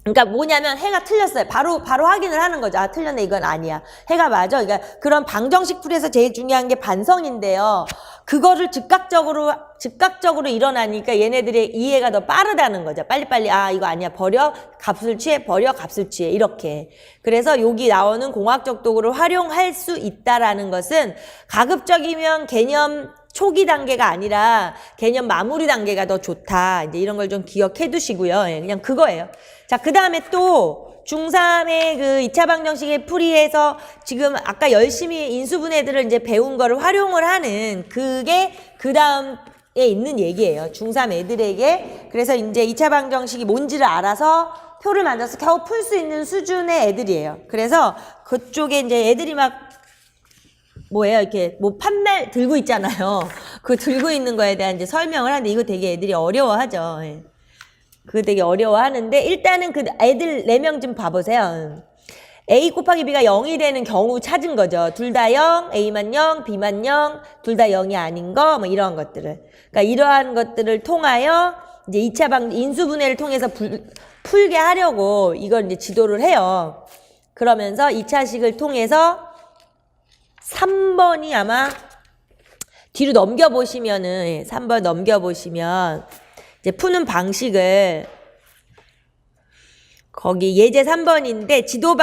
그러니까 뭐냐면 해가 틀렸어요. 바로 확인을 하는 거죠. 틀렸네, 이건 아니야. 해가 맞아. 그러니까 그런 방정식 풀이에서 제일 중요한 게 반성인데요. 그거를 즉각적으로 즉각적으로 일어나니까 얘네들의 이해가 더 빠르다는 거죠. 빨리빨리 아 이거 아니야 버려 값을 취해 버려 값을 취해 이렇게. 그래서 여기 나오는 공학적 도구를 활용할 수 있다라는 것은 가급적이면 개념 초기 단계가 아니라 개념 마무리 단계가 더 좋다. 이제 이런 걸 좀 기억해 두시고요. 예, 그냥 그거예요. 자, 그 다음에 또 중3의 그 2차 방정식의 풀이에서 지금 아까 열심히 인수분해들을 이제 배운 거를 활용을 하는 그게 그 다음에 있는 얘기예요. 중3 애들에게. 그래서 이제 2차 방정식이 뭔지를 알아서 표를 만들어서 겨우 풀 수 있는 수준의 애들이에요. 그래서 그쪽에 이제 애들이 막 뭐예요? 이렇게 뭐 판넬 들고 있잖아요. 그 들고 있는 거에 대한 이제 설명을 하는데 이거 되게 애들이 어려워하죠. 예. 그거 되게 어려워하는데 일단은 그 애들 4명 좀 봐보세요. A 곱하기 B가 0이 되는 경우 찾은 거죠. 둘 다 0, A만 0, B만 0, 둘 다 0이 아닌 거, 뭐 이런 것들을. 그러니까 이러한 것들을 통하여 이제 2차 방 인수분해를 통해서 풀게 하려고 이걸 이제 지도를 해요. 그러면서 2차식을 통해서 3번이 아마 뒤로 넘겨보시면은 3번 넘겨보시면 이제 푸는 방식을 거기 예제 3번인데 지도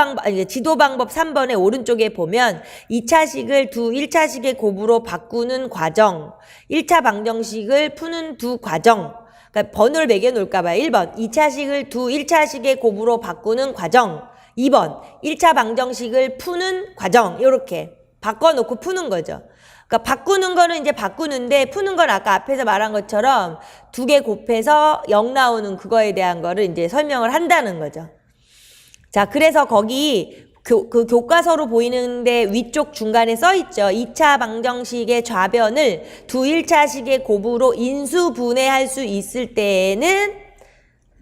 방법 3번의 오른쪽에 보면 2차식을 1차식의 곱으로 바꾸는 과정, 1차 방정식을 푸는 두 과정, 그러니까 번호를 매겨 놓을까 봐요. 1번 2차식을 1차식의 곱으로 바꾸는 과정, 2번 1차 방정식을 푸는 과정 이렇게 바꿔놓고 푸는 거죠. 그러니까 바꾸는 거는 이제 바꾸는데 푸는 건 아까 앞에서 말한 것처럼 2개 곱해서 0 나오는 그거에 대한 거를 이제 설명을 한다는 거죠. 자, 그래서 거기 그 교과서로 보이는데 위쪽 중간에 써 있죠. 2차 방정식의 좌변을 1차식의 곱으로 인수분해할 수 있을 때에는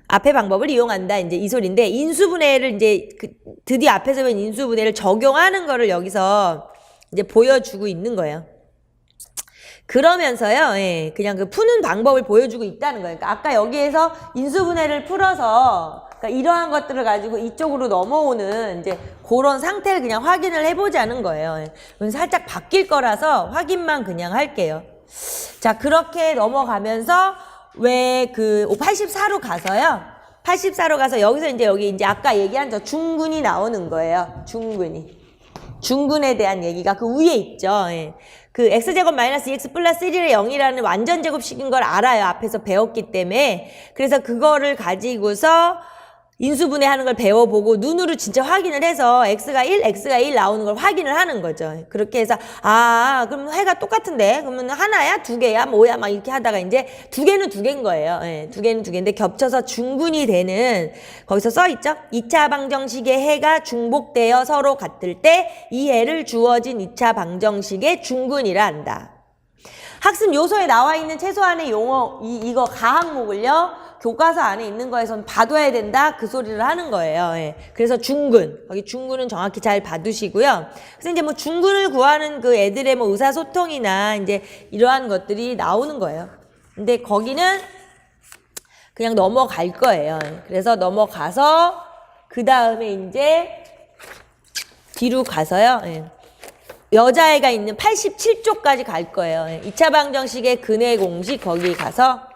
앞의 방법을 이용한다. 이제 이 소리인데 인수분해를 이제 드디어 앞에서 본 인수분해를 적용하는 거를 여기서 이제 보여주고 있는 거예요. 그러면서요, 예, 그냥 그 푸는 방법을 보여주고 있다는 거예요. 그러니까 아까 여기에서 인수분해를 풀어서, 그러니까 이러한 것들을 가지고 이쪽으로 넘어오는 이제 그런 상태를 그냥 확인을 해보자는 거예요. 예. 살짝 바뀔 거라서 확인만 그냥 할게요. 자, 그렇게 넘어가면서 왜 그 84로 가서요. 84로 가서 여기서 이제 여기 이제 아까 얘기한 저 중근이 나오는 거예요. 중근에 대한 얘기가 그 위에 있죠. 예. 그 x제곱 마이너스 2x 플러스 1의 0이라는 완전 제곱식인 걸 알아요. 앞에서 배웠기 때문에. 그래서 그거를 가지고서 인수분해하는 걸 배워보고 눈으로 진짜 확인을 해서 x가 1 나오는 걸 확인을 하는 거죠. 그렇게 해서 아 그럼 해가 똑같은데 그러면 하나야? 2개야? 뭐야? 막 이렇게 하다가 이제 2개는 2개인 거예요. 예, 2개는 2개인데 겹쳐서 중근이 되는 거기서 써있죠. 2차 방정식의 해가 중복되어 서로 같을 때 이 해를 주어진 2차 방정식의 중근이라 한다. 학습 요소에 나와 있는 최소한의 용어 이거 가항목을요. 교과서 안에 있는 거에선 봐둬야 된다 그 소리를 하는 거예요. 예. 그래서 중근 거기 중근은 정확히 잘 봐두시고요. 그래서 이제 뭐 중근을 구하는 그 애들의 뭐 의사소통이나 이제 이러한 것들이 나오는 거예요. 근데 거기는 그냥 넘어갈 거예요. 그래서 넘어가서 그 다음에 이제 뒤로 가서요. 예. 여자애가 있는 87쪽까지 갈 거예요. 2차 방정식의 근해 공식 거기 가서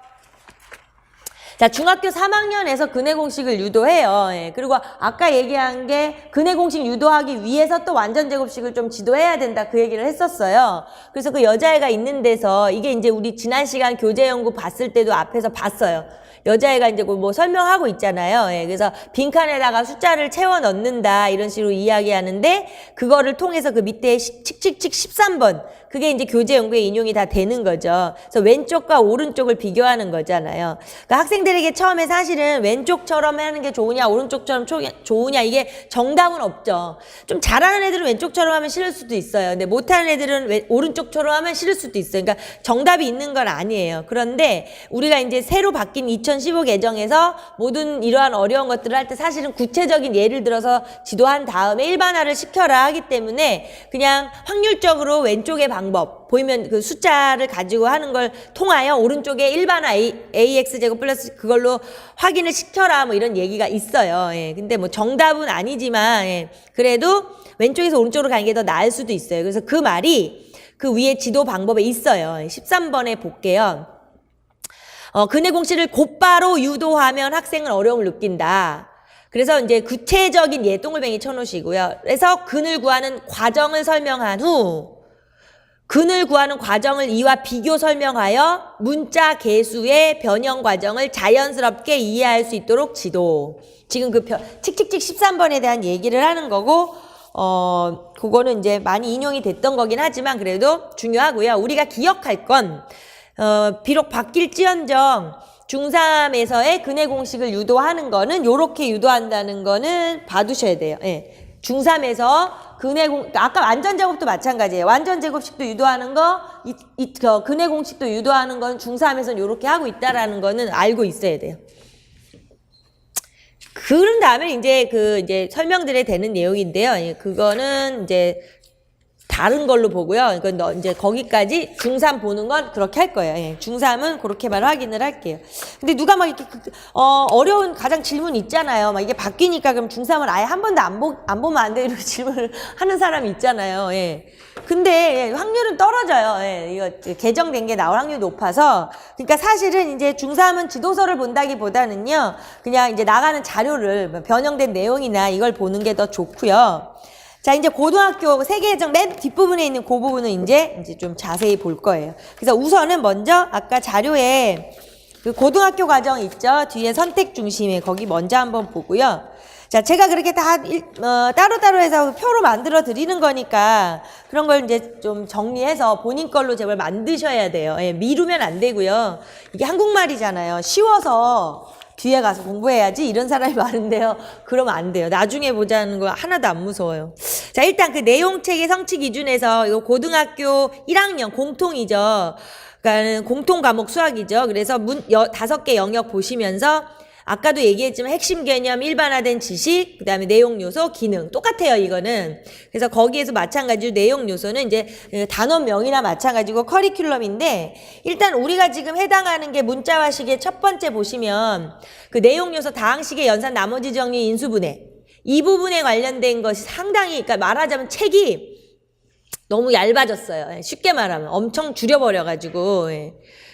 자, 중학교 3학년에서 근해 공식을 유도해요. 예. 그리고 아까 얘기한 게 근해 공식 유도하기 위해서 또 완전 제곱식을 좀 지도해야 된다 그 얘기를 했었어요. 그래서 그 여자애가 있는 데서 이게 이제 우리 지난 시간 교재 연구 봤을 때도 앞에서 봤어요. 여자애가 이제 뭐 설명하고 있잖아요. 예, 그래서 빈칸에다가 숫자를 채워 넣는다 이런 식으로 이야기하는데 그거를 통해서 그 밑에 칙칙칙 13번 그게 이제 교재 연구에 인용이 다 되는 거죠. 그래서 왼쪽과 오른쪽을 비교하는 거잖아요. 그러니까 학생들에게 처음에 사실은 왼쪽처럼 하는 게 좋으냐 오른쪽처럼 좋으냐 이게 정답은 없죠. 좀 잘하는 애들은 왼쪽처럼 하면 싫을 수도 있어요. 근데 못하는 애들은 오른쪽처럼 하면 싫을 수도 있어요. 그러니까 정답이 있는 건 아니에요. 그런데 우리가 이제 새로 바뀐 2015 개정에서 모든 이러한 어려운 것들을 할 때 사실은 구체적인 예를 들어서 지도한 다음에 일반화를 시켜라 하기 때문에 그냥 확률적으로 왼쪽의 방법 보이면 그 숫자를 가지고 하는 걸 통하여 오른쪽에 일반화 AX제곱 플러스 그걸로 확인을 시켜라 뭐 이런 얘기가 있어요. 예. 근데 뭐 정답은 아니지만 예. 그래도 왼쪽에서 오른쪽으로 가는 게 더 나을 수도 있어요. 그래서 그 말이 그 위에 지도 방법에 있어요. 13번에 볼게요. 근해 공식을 곧바로 유도하면 학생은 어려움을 느낀다. 그래서 이제 구체적인 동글뱅이 쳐놓으시고요. 그래서 근을 구하는 과정을 설명한 후 근을 구하는 과정을 이와 비교 설명하여 문자 개수의 변형 과정을 자연스럽게 이해할 수 있도록 지도. 지금 그 칙칙칙 13번에 대한 얘기를 하는 거고 그거는 이제 많이 인용이 됐던 거긴 하지만 그래도 중요하고요. 우리가 기억할 건 비록 바뀔지언정 중3에서의 근해 공식을 유도하는 거는 요렇게 유도한다는 거는 봐두셔야 돼요. 예. 중3에서 아까 완전 제곱도 마찬가지예요. 완전 제곱식도 유도하는 거, 근해 공식도 유도하는 건 중3에서는 요렇게 하고 있다라는 거는 알고 있어야 돼요. 그런 다음에 이제 설명드려야 되는 내용인데요. 예, 그거는 이제 다른 걸로 보고요. 이건 이제 거기까지 중3 보는 건 그렇게 할 거예요. 예, 중3은 그렇게만 확인을 할게요. 근데 누가 막 이렇게 어려운 가장 질문 있잖아요. 막 이게 바뀌니까 그럼 중3을 아예 한 번도 안 보면 안 돼 이렇게 질문을 하는 사람이 있잖아요. 예. 근데 확률은 떨어져요. 예, 이거 개정된 게 나올 확률이 높아서. 그러니까 사실은 이제 중3은 지도서를 본다기보다는요. 그냥 이제 나가는 자료를 변형된 내용이나 이걸 보는 게 더 좋고요. 자, 이제 고등학교 세계예정 맨 뒷부분에 있는 그 부분은 이제 좀 자세히 볼 거예요. 그래서 우선은 먼저 아까 자료에 그 고등학교 과정 있죠? 뒤에 선택 중심에 거기 먼저 한번 보고요. 자, 제가 그렇게 다 따로따로 해서 표로 만들어 드리는 거니까 그런 걸 이제 좀 정리해서 본인 걸로 제발 만드셔야 돼요. 예, 미루면 안 되고요. 이게 한국말이잖아요. 쉬워서 뒤에 가서 공부해야지 이런 사람이 많은데요. 그러면 안 돼요. 나중에 보자는 거 하나도 안 무서워요. 자, 일단 그 내용책의 성취 기준에서 이거 고등학교 1학년 공통이죠. 그러니까 공통 과목 수학이죠. 그래서 5개 영역 보시면서 아까도 얘기했지만 핵심 개념, 일반화된 지식, 그다음에 내용 요소, 기능 똑같아요. 이거는. 그래서 거기에서 마찬가지로 내용 요소는 이제 단원명이나 마찬가지고 커리큘럼인데 일단 우리가 지금 해당하는 게 문자화식의 첫 번째 보시면 그 내용 요소 다항식의 연산 나머지 정리 인수분해 이 부분에 관련된 것이 상당히 그러니까 말하자면 책이 너무 얇아졌어요. 쉽게 말하면 엄청 줄여버려가지고. 예.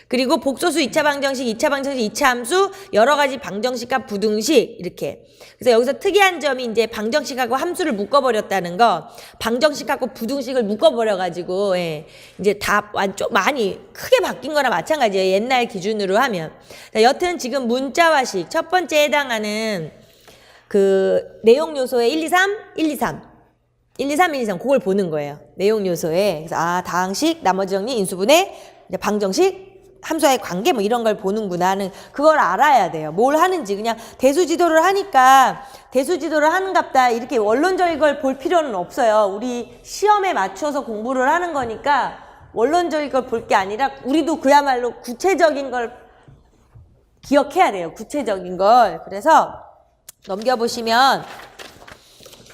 그리고 복소수 2차 방정식, 2차 방정식, 2차 함수, 여러 가지 방정식과 부등식 이렇게. 그래서 여기서 특이한 점이 이제 방정식하고 함수를 묶어버렸다는 거, 방정식하고 부등식을 묶어버려가지고 예. 이제 다 좀 많이 크게 바뀐 거나 마찬가지예요. 옛날 기준으로 하면. 여튼 지금 문자화식 첫 번째 해당하는 그 내용 요소의 1, 2, 3, 1, 2, 3. 1, 2, 3, 1, 2, 3 그걸 보는 거예요. 내용 요소에. 그래서 다항식, 나머지 정리, 인수분해, 방정식, 함수와의 관계 뭐 이런 걸 보는구나 하는 그걸 알아야 돼요. 뭘 하는지 그냥 대수지도를 하니까 대수지도를 하는갑다 이렇게 원론적인 걸 볼 필요는 없어요. 우리 시험에 맞춰서 공부를 하는 거니까 원론적인 걸 볼 게 아니라 우리도 그야말로 구체적인 걸 기억해야 돼요. 구체적인 걸. 그래서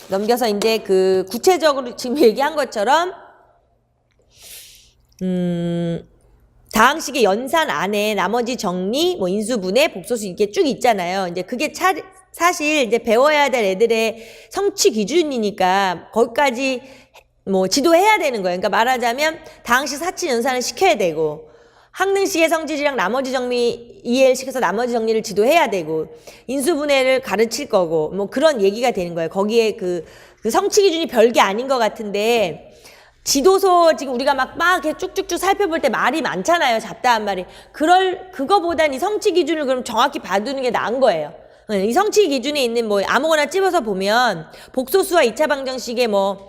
넘겨서 이제 그 구체적으로 지금 얘기한 것처럼 다항식의 연산 안에 나머지 정리, 뭐 인수분해, 복소수 이게 쭉 있잖아요. 이제 그게 사실 이제 배워야 될 애들의 성취 기준이니까 거기까지 뭐 지도해야 되는 거예요. 그러니까 말하자면 다항식 사치 연산을 시켜야 되고 항등식의 성질이랑 나머지 정리 이해를 시켜서 나머지 정리를 지도해야 되고 인수분해를 가르칠 거고 뭐 그런 얘기가 되는 거예요. 거기에 그 성취 기준이 별게 아닌 것 같은데 지도서 지금 우리가 막 이렇게 쭉쭉쭉 살펴볼 때 말이 많잖아요. 잡다한 말이. 그거보단 이 성취 기준을 그럼 정확히 봐두는 게 나은 거예요. 이 성취 기준에 있는 뭐 아무거나 찝어서 보면 복소수와 2차 방정식의 뭐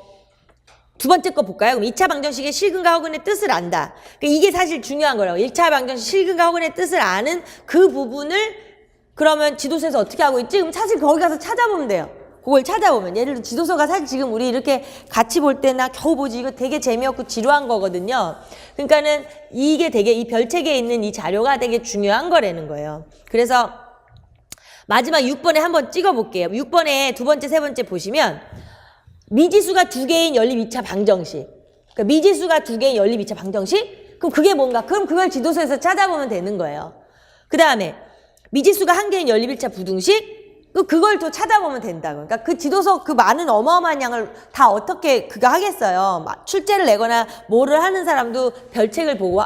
두 번째 거 볼까요? 그럼 2차 방정식의 실근과 허근의 뜻을 안다. 그러니까 이게 사실 중요한 거라고. 1차 방정식 실근과 허근의 뜻을 아는 그 부분을 그러면 지도서에서 어떻게 하고 있지? 그럼 사실 거기 가서 찾아보면 돼요. 그걸 찾아보면 예를 들어 지도서가 사실 지금 우리 이렇게 같이 볼 때나 겨우 보지 이거 되게 재미없고 지루한 거거든요. 그러니까는 이게 되게 이 별책에 있는 이 자료가 되게 중요한 거라는 거예요. 그래서 마지막 6번에 한번 찍어볼게요. 6번에 두 번째, 세 번째 보시면 미지수가 2개인 연립 2차 방정식. 그러니까 미지수가 2개인 연립 2차 방정식? 그럼 그게 뭔가? 그럼 그걸 지도서에서 찾아보면 되는 거예요. 그 다음에 미지수가 1개인 연립 1차 부등식? 그걸 또 찾아보면 된다고. 그러니까 그 지도서 그 많은 어마어마한 양을 다 어떻게 그거 하겠어요. 출제를 내거나 뭐를 하는 사람도 별책을 보고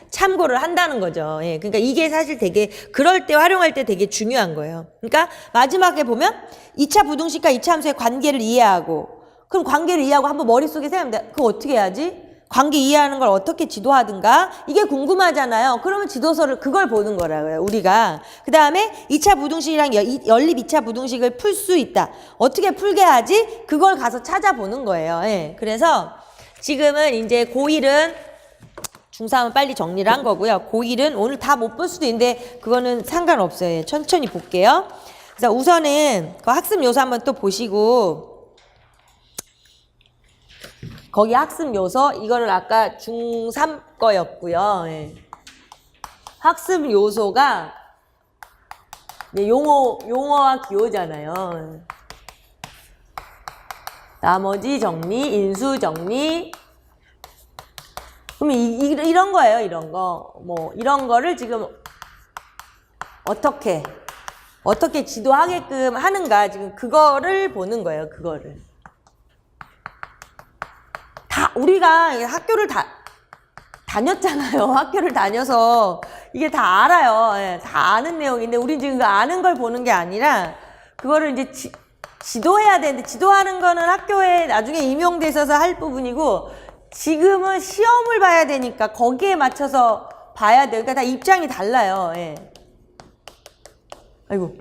참고를 한다는 거죠. 예, 그러니까 이게 사실 되게 그럴 때 활용할 때 되게 중요한 거예요. 그러니까 마지막에 보면 2차 부등식과 2차 함수의 관계를 이해하고, 그럼 관계를 이해하고 한번 머릿속에 생각하면 그거 어떻게 해야지? 관계 이해하는 걸 어떻게 지도하든가, 이게 궁금하잖아요. 그러면 지도서를 그걸 보는 거라고요, 우리가. 그 다음에 2차 부등식이랑 연립 2차 부등식을 풀 수 있다. 어떻게 풀게 하지? 그걸 가서 찾아보는 거예요. 예. 그래서 지금은 이제 고1은 중3은 빨리 정리를 한 거고요. 고1은 오늘 다 못 볼 수도 있는데 그거는 상관없어요. 예. 천천히 볼게요. 그래서 우선은 그 학습 요소 한번 또 보시고, 거기 학습 요소, 이거는 아까 중3 거였고요. 예. 학습 요소가 용어와 기호잖아요. 나머지 정리, 인수 정리. 그럼 이런 거예요, 이런 거. 뭐, 이런 거를 지금 어떻게 지도하게끔 하는가, 지금 그거를 보는 거예요, 그거를. 우리가 학교를 다녔잖아요. 학교를 다녀서 이게 다 알아요. 예, 다 아는 내용인데 우린 지금 그 아는 걸 보는 게 아니라 그거를 이제 지도해야 되는데, 지도하는 거는 학교에 나중에 임용돼 있어서 할 부분이고, 지금은 시험을 봐야 되니까 거기에 맞춰서 봐야 돼요. 그러니까 다 입장이 달라요. 예. 아이고.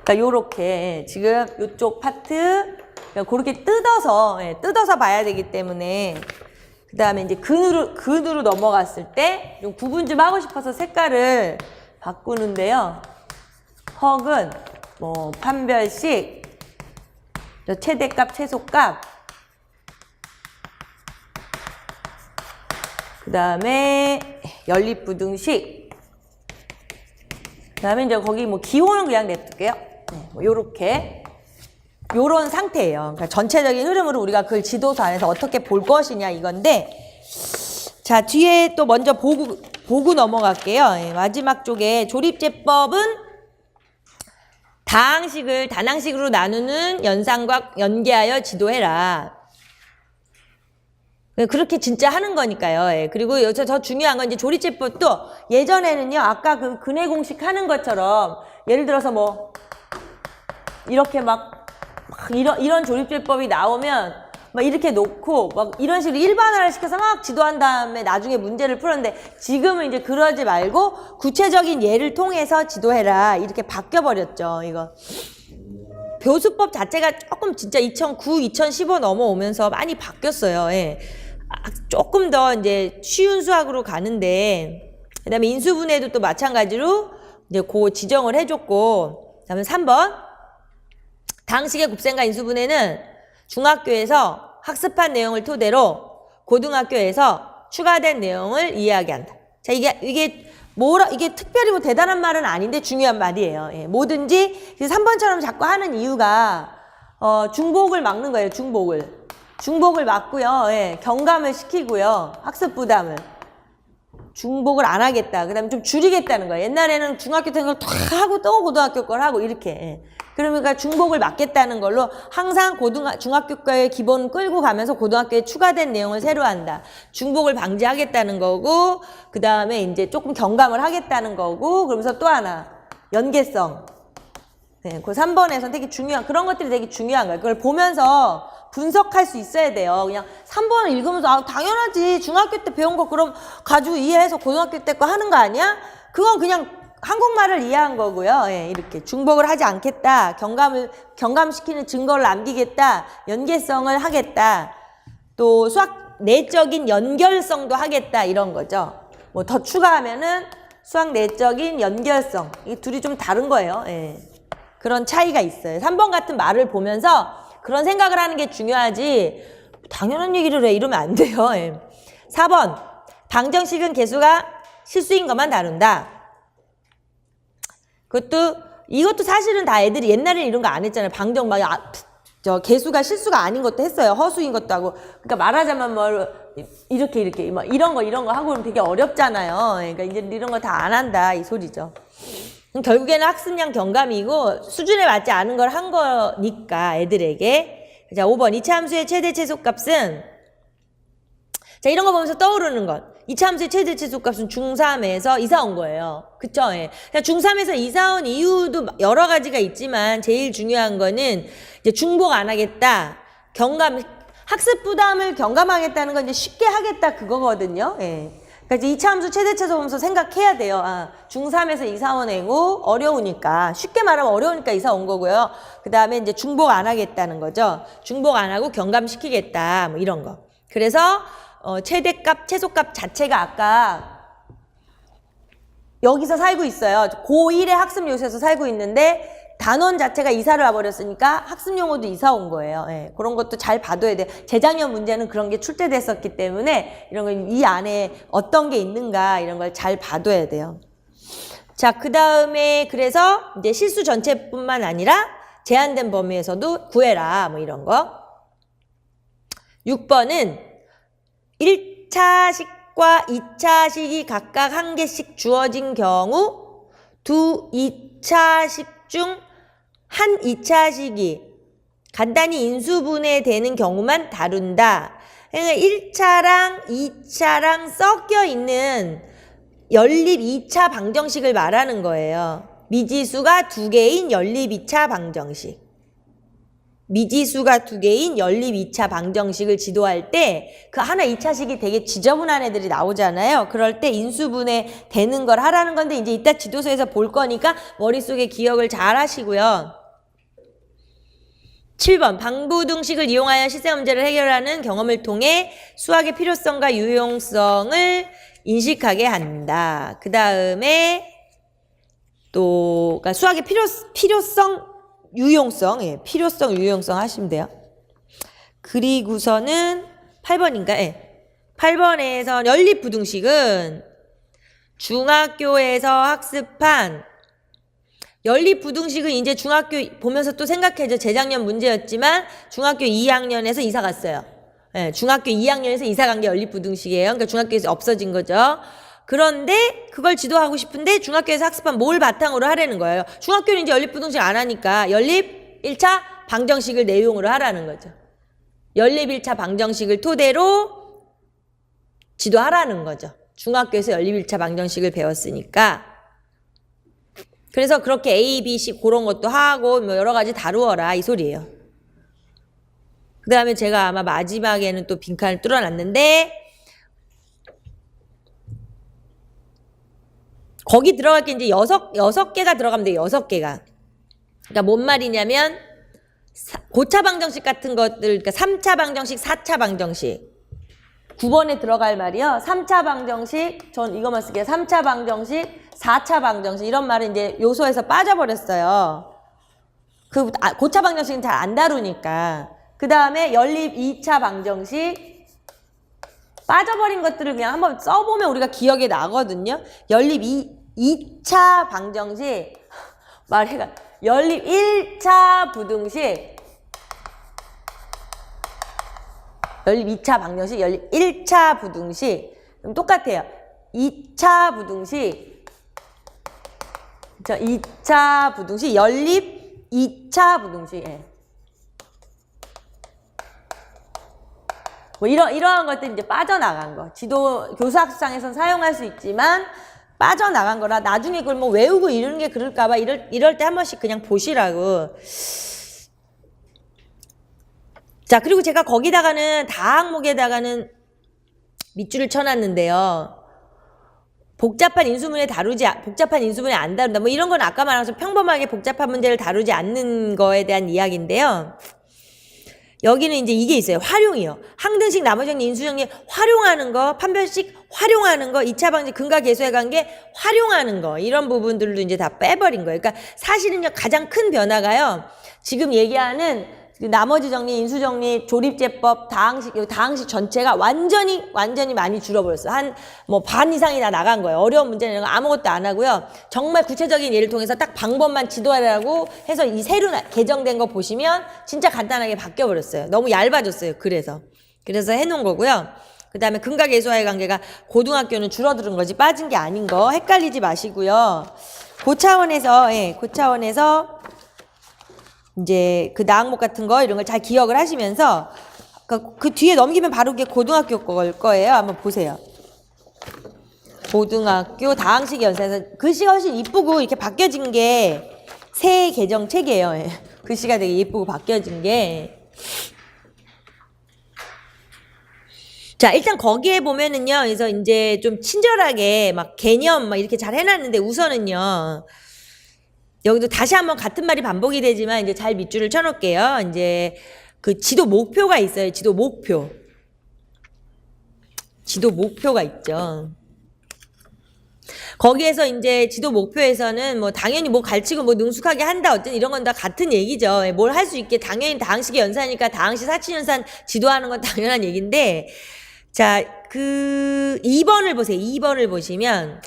그러니까 요렇게 지금 요쪽 파트 그렇게 뜯어서 봐야 되기 때문에, 그 다음에 이제 근으로 넘어갔을 때 좀 구분 좀 하고 싶어서 색깔을 바꾸는데요. 헉은 뭐 판별식, 최대값, 최소값, 그 다음에 연립부등식, 그 다음에 이제 거기 뭐 기호는 그냥 냅둘게요. 네, 뭐 요렇게. 요런 상태예요. 그러니까 전체적인 흐름으로 우리가 그걸 지도서 안에서 어떻게 볼 것이냐 이건데, 자, 뒤에 또 먼저 보고 넘어갈게요. 예, 마지막 쪽에 조립제법은 다항식을 단항식으로 나누는 연산과 연계하여 지도해라. 그렇게 진짜 하는 거니까요. 예, 그리고 여기서 더 중요한 건 이제 조립제법도 예전에는요, 아까 그 근해 공식 하는 것처럼 예를 들어서 뭐 이렇게 막 이런 조립제법이 나오면 막 이렇게 놓고 막 이런 식으로 일반화를 시켜서 막 지도한 다음에 나중에 문제를 풀었는데, 지금은 이제 그러지 말고 구체적인 예를 통해서 지도해라, 이렇게 바뀌어버렸죠. 이거 교수법 자체가 조금 진짜 2009, 2015 넘어오면서 많이 바뀌었어요. 예. 조금 더 이제 쉬운 수학으로 가는데, 그 다음에 인수분해도 또 마찬가지로 이제 그 지정을 해줬고, 그 다음에 3번 다항식의 곱셈과 인수분해는 중학교에서 학습한 내용을 토대로 고등학교에서 추가된 내용을 이해하게 한다. 자, 이게 특별히 뭐 대단한 말은 아닌데 중요한 말이에요. 예, 뭐든지 3번처럼 자꾸 하는 이유가 중복을 막는 거예요. 중복을 막고요. 예, 경감을 시키고요. 학습 부담을. 중복을 안 하겠다. 그 다음에 좀 줄이겠다는 거예요. 옛날에는 중학교 때 걸 다 하고 또 고등학교 걸 하고 이렇게. 예. 그러니까 중복을 막겠다는 걸로 항상 중학교 거의 기본 끌고 가면서 고등학교에 추가된 내용을 새로 한다. 중복을 방지하겠다는 거고, 그 다음에 이제 조금 경감을 하겠다는 거고, 그러면서 또 하나, 연계성. 네, 그 3번에서는 되게 그런 것들이 되게 중요한 거예요. 그걸 보면서 분석할 수 있어야 돼요. 그냥 3번을 읽으면서 당연하지. 중학교 때 배운 거 그럼 가지고 이해해서 고등학교 때 거 하는 거 아니야? 그건 그냥 한국말을 이해한 거고요. 예, 이렇게 중복을 하지 않겠다. 경감시키는 증거를 남기겠다. 연계성을 하겠다. 또 수학 내적인 연결성도 하겠다. 이런 거죠. 뭐 더 추가하면은 수학 내적인 연결성. 이 둘이 좀 다른 거예요. 예. 그런 차이가 있어요. 3번 같은 말을 보면서 그런 생각을 하는 게 중요하지, 당연한 얘기를 해 이러면 안 돼요. 예. 4번 방정식은 개수가 실수인 것만 다룬다. 이것도 사실은 다 애들이 옛날에는 이런 거 안 했잖아요. 방정 막 개수가 실수가 아닌 것도 했어요. 허수인 것도 하고. 그러니까 말하자면 뭐 이렇게 막 이런 거 하고 그러면 되게 어렵잖아요. 그러니까 이제 이런 거 다 안 한다 이 소리죠. 결국에는 학습량 경감이고 수준에 맞지 않은 걸 한 거니까 애들에게. 자, 5번 이차 함수의 최대 최소값은 자, 이런 거 보면서 떠오르는 것. 이차 함수의 최대 최소값은 중3에서 이사 온 거예요. 그쵸? 예. 중3에서 이사 온 이유도 여러 가지가 있지만 제일 중요한 거는 이제 중복 안 하겠다. 경감, 학습 부담을 경감하겠다는 건 이제 쉽게 하겠다 그거거든요. 예. 그러니까 이차 함수 최대 최소 보면서 생각해야 돼요. 아, 중3에서 이사 온 애고 어려우니까. 쉽게 말하면 어려우니까 이사 온 거고요. 그 다음에 이제 중복 안 하겠다는 거죠. 중복 안 하고 경감시키겠다. 뭐 이런 거. 그래서 최대값, 최소값 자체가 아까 여기서 살고 있어요. 고1의 학습 요소에서 살고 있는데 단원 자체가 이사를 와버렸으니까 학습 용어도 이사 온 거예요. 예, 그런 것도 잘 봐둬야 돼요. 재작년 문제는 그런 게 출제됐었기 때문에 이런 거 이 안에 어떤 게 있는가 이런 걸 잘 봐둬야 돼요. 자, 그 다음에 그래서 이제 실수 전체뿐만 아니라 제한된 범위에서도 구해라. 뭐 이런 거. 6번은 1차식과 2차식이 각각 한 개씩 주어진 경우 두 2차식 중 한 2차식이 간단히 인수분해되는 경우만 다룬다. 그러니까 1차랑 2차랑 섞여 있는 연립 2차 방정식을 말하는 거예요. 미지수가 2개인 연립 2차 방정식. 미지수가 2개인 연립 2차 방정식을 지도할 때 그 하나 2차식이 되게 지저분한 애들이 나오잖아요. 그럴 때 인수분해 되는 걸 하라는 건데 이제 이따 지도서에서 볼 거니까 머릿속에 기억을 잘 하시고요. 7번 방부등식을 이용하여 시세 문제를 해결하는 경험을 통해 수학의 필요성과 유용성을 인식하게 한다. 그 다음에 또 그러니까 수학의 필요성 유용성, 예, 필요성, 유용성 하시면 돼요. 그리고서는 8번인가? 예. 8번에서 연립부등식은 중학교에서 학습한 연립부등식은 이제 중학교 보면서 또 생각해줘. 재작년 문제였지만 중학교 2학년에서 이사 갔어요. 예, 중학교 2학년에서 이사 간 게 연립부등식이에요. 그러니까 중학교에서 없어진 거죠. 그런데 그걸 지도하고 싶은데 중학교에서 학습한 뭘 바탕으로 하라는 거예요. 중학교는 이제 연립부등식 안 하니까 연립 1차 방정식을 내용으로 하라는 거죠. 연립 1차 방정식을 토대로 지도하라는 거죠. 중학교에서 연립 1차 방정식을 배웠으니까. 그래서 그렇게 A, B, C 그런 것도 하고 뭐 여러 가지 다루어라 이 소리예요. 그 다음에 제가 아마 마지막에는 또 빈칸을 뚫어놨는데 거기 들어갈 게 이제 여섯 개가 들어가면 돼요. 6개가. 그러니까 뭔 말이냐면 고차 방정식 같은 것들, 그러니까 3차 방정식, 4차 방정식. 9번에 들어갈 말이요. 3차 방정식, 전 이것만 쓸게요. 3차 방정식, 4차 방정식 이런 말은 이제 요소에서 빠져버렸어요. 그 고차 방정식은 잘 안 다루니까. 그 다음에 연립 2차 방정식 빠져버린 것들을 그냥 한번 써보면 우리가 기억에 나거든요. 연립 2차 방정식 말해가 연립 1차 부등식 연립 2차 방정식 연립 1차 부등식 그럼 똑같아요. 2차 부등식 2차 부등식 연립 2차 부등식 예. 뭐 이러한 것들이 이제 빠져나간 거. 지도 교수학습상에서는 사용할 수 있지만 빠져나간 거라 나중에 그걸 뭐 외우고 이러는 게 그럴까봐 이럴 때 한 번씩 그냥 보시라고. 자, 그리고 제가 거기다가는 다항목에다가는 밑줄을 쳐놨는데요. 복잡한 인수분해 안 다룬다. 뭐 이런 건 아까 말한 것처럼 평범하게 복잡한 문제를 다루지 않는 거에 대한 이야기인데요. 여기는 이제 이게 있어요. 활용이요. 항등식, 나머정리, 인수정리 활용하는 거, 판별식 활용하는 거, 2차 방식, 근과 계수에 관계 활용하는 거 이런 부분들도 이제 다 빼버린 거예요. 그러니까 사실은요 가장 큰 변화가요. 지금 얘기하는 나머지 정리, 인수정리, 조립제법, 다항식 전체가 완전히 많이 줄어버렸어요. 한 뭐 반 이상이 다 나간 거예요. 어려운 문제는 아무것도 안 하고요. 정말 구체적인 예를 통해서 딱 방법만 지도하라고 해서 이 새로 개정된 거 보시면 진짜 간단하게 바뀌어버렸어요. 너무 얇아졌어요. 그래서 해놓은 거고요. 그 다음에 근과 계수와의 관계가 고등학교는 줄어드는 거지 빠진 게 아닌 거 헷갈리지 마시고요. 그 차원에서 그 차원에서 이제 그 나항목 같은 거 이런 걸 잘 기억을 하시면서 그 뒤에 넘기면 바로 그게 고등학교 걸 거예요. 한번 보세요. 고등학교 다항식 연산에서 글씨가 훨씬 이쁘고 이렇게 바뀌어진 게 새 개정 책이에요. 글씨가 되게 예쁘고 바뀌어진 게. 자, 일단 거기에 보면은요, 그래서 이제 좀 친절하게 막 개념 막 이렇게 잘 해놨는데 우선은요, 여기도 다시 한번 같은 말이 반복이 되지만 이제 잘 밑줄을 쳐놓을게요. 이제 그 지도 목표가 있어요. 지도 목표. 지도 목표가 있죠. 거기에서 이제 지도 목표에서는 뭐 당연히 뭐 가르치고 뭐 능숙하게 한다 어쨌든 이런 건 다 같은 얘기죠. 뭘 할 수 있게 당연히 다항식의 연산이니까 다항식 사칙연산 지도하는 건 당연한 얘기인데 자, 그 2번을 보세요. 2번을 보시면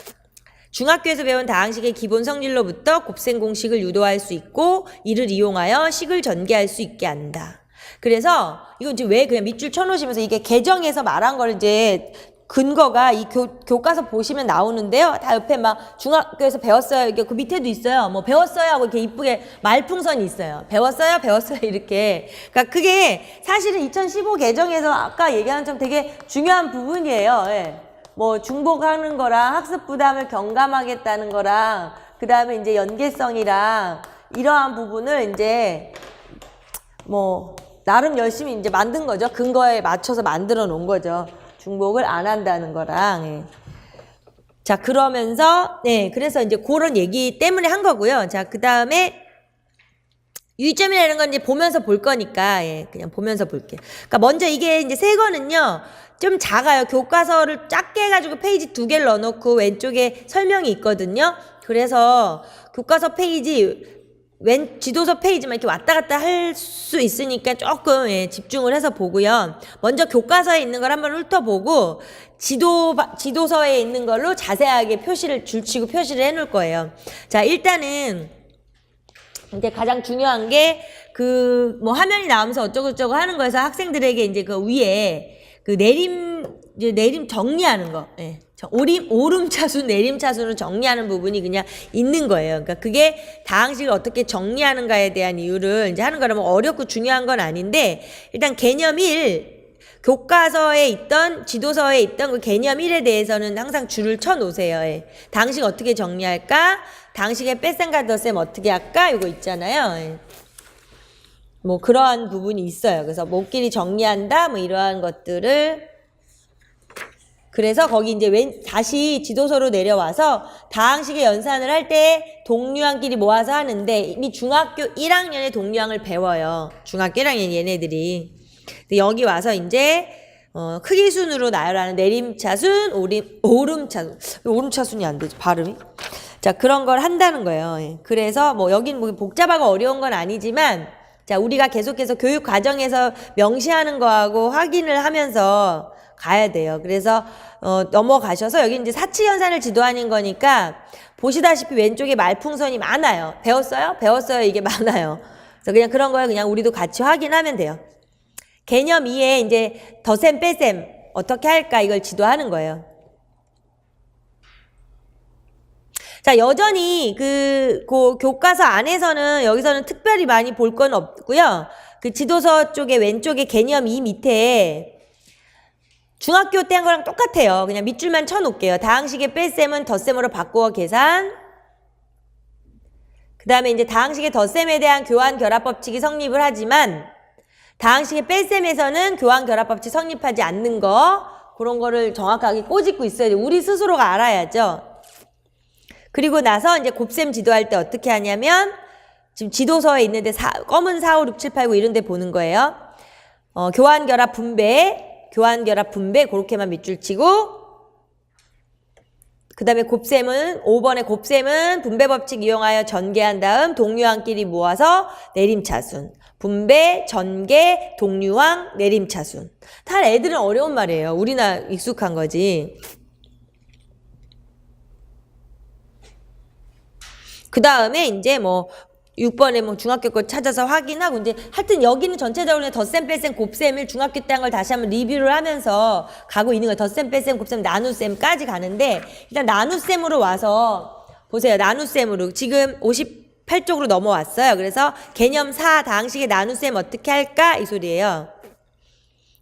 중학교에서 배운 다항식의 기본 성질로부터 곱셈 공식을 유도할 수 있고 이를 이용하여 식을 전개할 수 있게 한다. 그래서 이건 이제 왜 그냥 밑줄 쳐놓으시면서 이게 개정에서 말한 걸 이제 근거가 이 교과서 보시면 나오는데요. 다 옆에 막 중학교에서 배웠어요. 이게 그 밑에도 있어요. 뭐 배웠어요 하고 이렇게 이쁘게 말풍선이 있어요. 배웠어요? 배웠어요? 이렇게. 그러니까 그게 사실은 2015 개정에서 아까 얘기한 점 되게 중요한 부분이에요. 예. 뭐 중복하는 거랑 학습 부담을 경감하겠다는 거랑 그 다음에 이제 연계성이랑 이러한 부분을 이제 뭐 나름 열심히 이제 만든 거죠. 근거에 맞춰서 만들어 놓은 거죠. 중복을 안 한다는 거랑. 예. 자, 그러면서 그래서 이제 그런 얘기 때문에 한 거고요. 자, 그 다음에 유의점이라는 건 이제 보면서 볼 거니까 그냥 보면서 볼게요. 그러니까 먼저 이게 이제 새 거는요. 좀 작아요. 교과서를 작게 해가지고 페이지 2개를 넣어놓고 왼쪽에 설명이 있거든요. 그래서 교과서 페이지 지도서 페이지만 이렇게 왔다 갔다 할 수 있으니까 조금 집중을 해서 보고요. 먼저 교과서에 있는 걸 한번 훑어보고 지도서에 있는 걸로 자세하게 줄치고 표시를 해놓을 거예요. 자, 일단은 이제 가장 중요한 게 뭐 화면이 나오면서 어쩌고저쩌고 하는 거에서 학생들에게 이제 그 위에 그 내림 정리하는 거. 오름차순, 내림차순으로 정리하는 부분이 그냥 있는 거예요. 그러니까 그게 다항식을 어떻게 정리하는가에 대한 이유를 이제 하는 거라면 어렵고 중요한 건 아닌데, 일단 개념 1, 교과서에 있던, 지도서에 있던 그 개념 1에 대해서는 항상 줄을 쳐 놓으세요. 다항식 어떻게 정리할까? 다항식의 뺄셈과 덧셈 어떻게 할까? 이거 있잖아요. 뭐 그러한 부분이 있어요. 그래서 목끼리 정리한다, 뭐 이러한 것들을. 그래서 거기 이제 다시 지도서로 내려와서 다항식의 연산을 할 때 동류항끼리 모아서 하는데 이미 중학교 1학년에 동류항을 배워요. 중학교 1학년 얘네들이. 근데 여기 와서 이제 크기 순으로 나열하는 내림차순, 오름차순. 오름차순이 안 되죠, 발음이. 자, 그런 걸 한다는 거예요. 그래서 뭐 여긴 뭐 복잡하고 어려운 건 아니지만 자, 우리가 계속해서 교육 과정에서 명시하는 거하고 확인을 하면서 가야 돼요. 그래서 넘어가셔서 여기 이제 사칙연산을 지도하는 거니까 보시다시피 왼쪽에 말풍선이 많아요. 배웠어요? 배웠어요. 이게 많아요. 그래서 그냥 그런 걸 그냥 우리도 같이 확인하면 돼요. 개념 2에 이제 덧셈 뺄셈 어떻게 할까 이걸 지도하는 거예요. 자, 여전히 그 교과서 안에서는 여기서는 특별히 많이 볼 건 없고요. 그 지도서 쪽에 왼쪽에 개념 2 밑에 중학교 때 한 거랑 똑같아요. 그냥 밑줄만 쳐놓을게요. 다항식의 뺄셈은 덧셈으로 바꾸어 계산. 그 다음에 이제 다항식의 덧셈에 대한 교환 결합 법칙이 성립을 하지만 다항식의 뺄셈에서는 교환 결합 법칙 성립하지 않는 거, 그런 거를 정확하게 꼬집고 있어야 돼요. 우리 스스로가 알아야죠. 그리고 나서 이제 곱셈 지도할 때 어떻게 하냐면 지금 지도서에 있는데 검은 4, 5, 6, 7, 8, 9 이런 데 보는 거예요. 교환 결합 분배 그렇게만 밑줄 치고, 그 다음에 곱셈은 5번의 곱셈은 분배 법칙 이용하여 전개한 다음 동류항끼리 모아서 내림차순. 분배, 전개, 동류항, 내림차순. 다 애들은 어려운 말이에요. 우리나 익숙한 거지. 그 다음에 이제 뭐 6번에 뭐 중학교 거 찾아서 확인하고 이제 하여튼 여기는 전체적으로 그냥 덧셈 뺄셈 곱셈을 중학교 때 한 걸 다시 한번 리뷰를 하면서 가고 있는 거예요. 덧셈 뺄셈 곱셈 나눗셈까지 가는데 일단 나눗셈으로 와서 보세요. 나눗셈으로 지금 58쪽으로 넘어왔어요. 그래서 개념 4 다항식의 나눗셈 어떻게 할까 이 소리예요.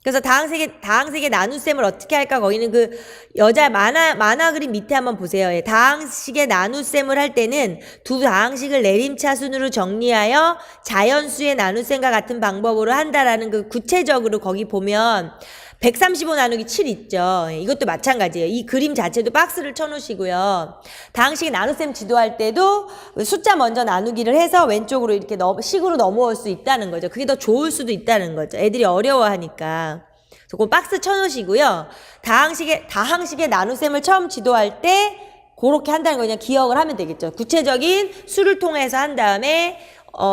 그래서 다항식의 나눗셈을 어떻게 할까 거기는 그 여자 만화 그림 밑에 한번 보세요. 예, 다항식의 나눗셈을 할 때는 두 다항식을 내림차순으로 정리하여 자연수의 나눗셈과 같은 방법으로 한다라는 그 구체적으로 거기 보면 135 나누기 7 있죠. 예, 이것도 마찬가지예요. 이 그림 자체도 박스를 쳐놓으시고요. 다항식의 나눗셈 지도할 때도 숫자 먼저 나누기를 해서 왼쪽으로 이렇게 식으로 넘어올 수 있다는 거죠. 그게 더 좋을 수도 있다는 거죠. 애들이 어려워하니까. 그래서 그 박스 쳐놓으시고요. 다항식의 나눗셈을 처음 지도할 때 그렇게 한다는 거 그냥 기억을 하면 되겠죠. 구체적인 수를 통해서 한 다음에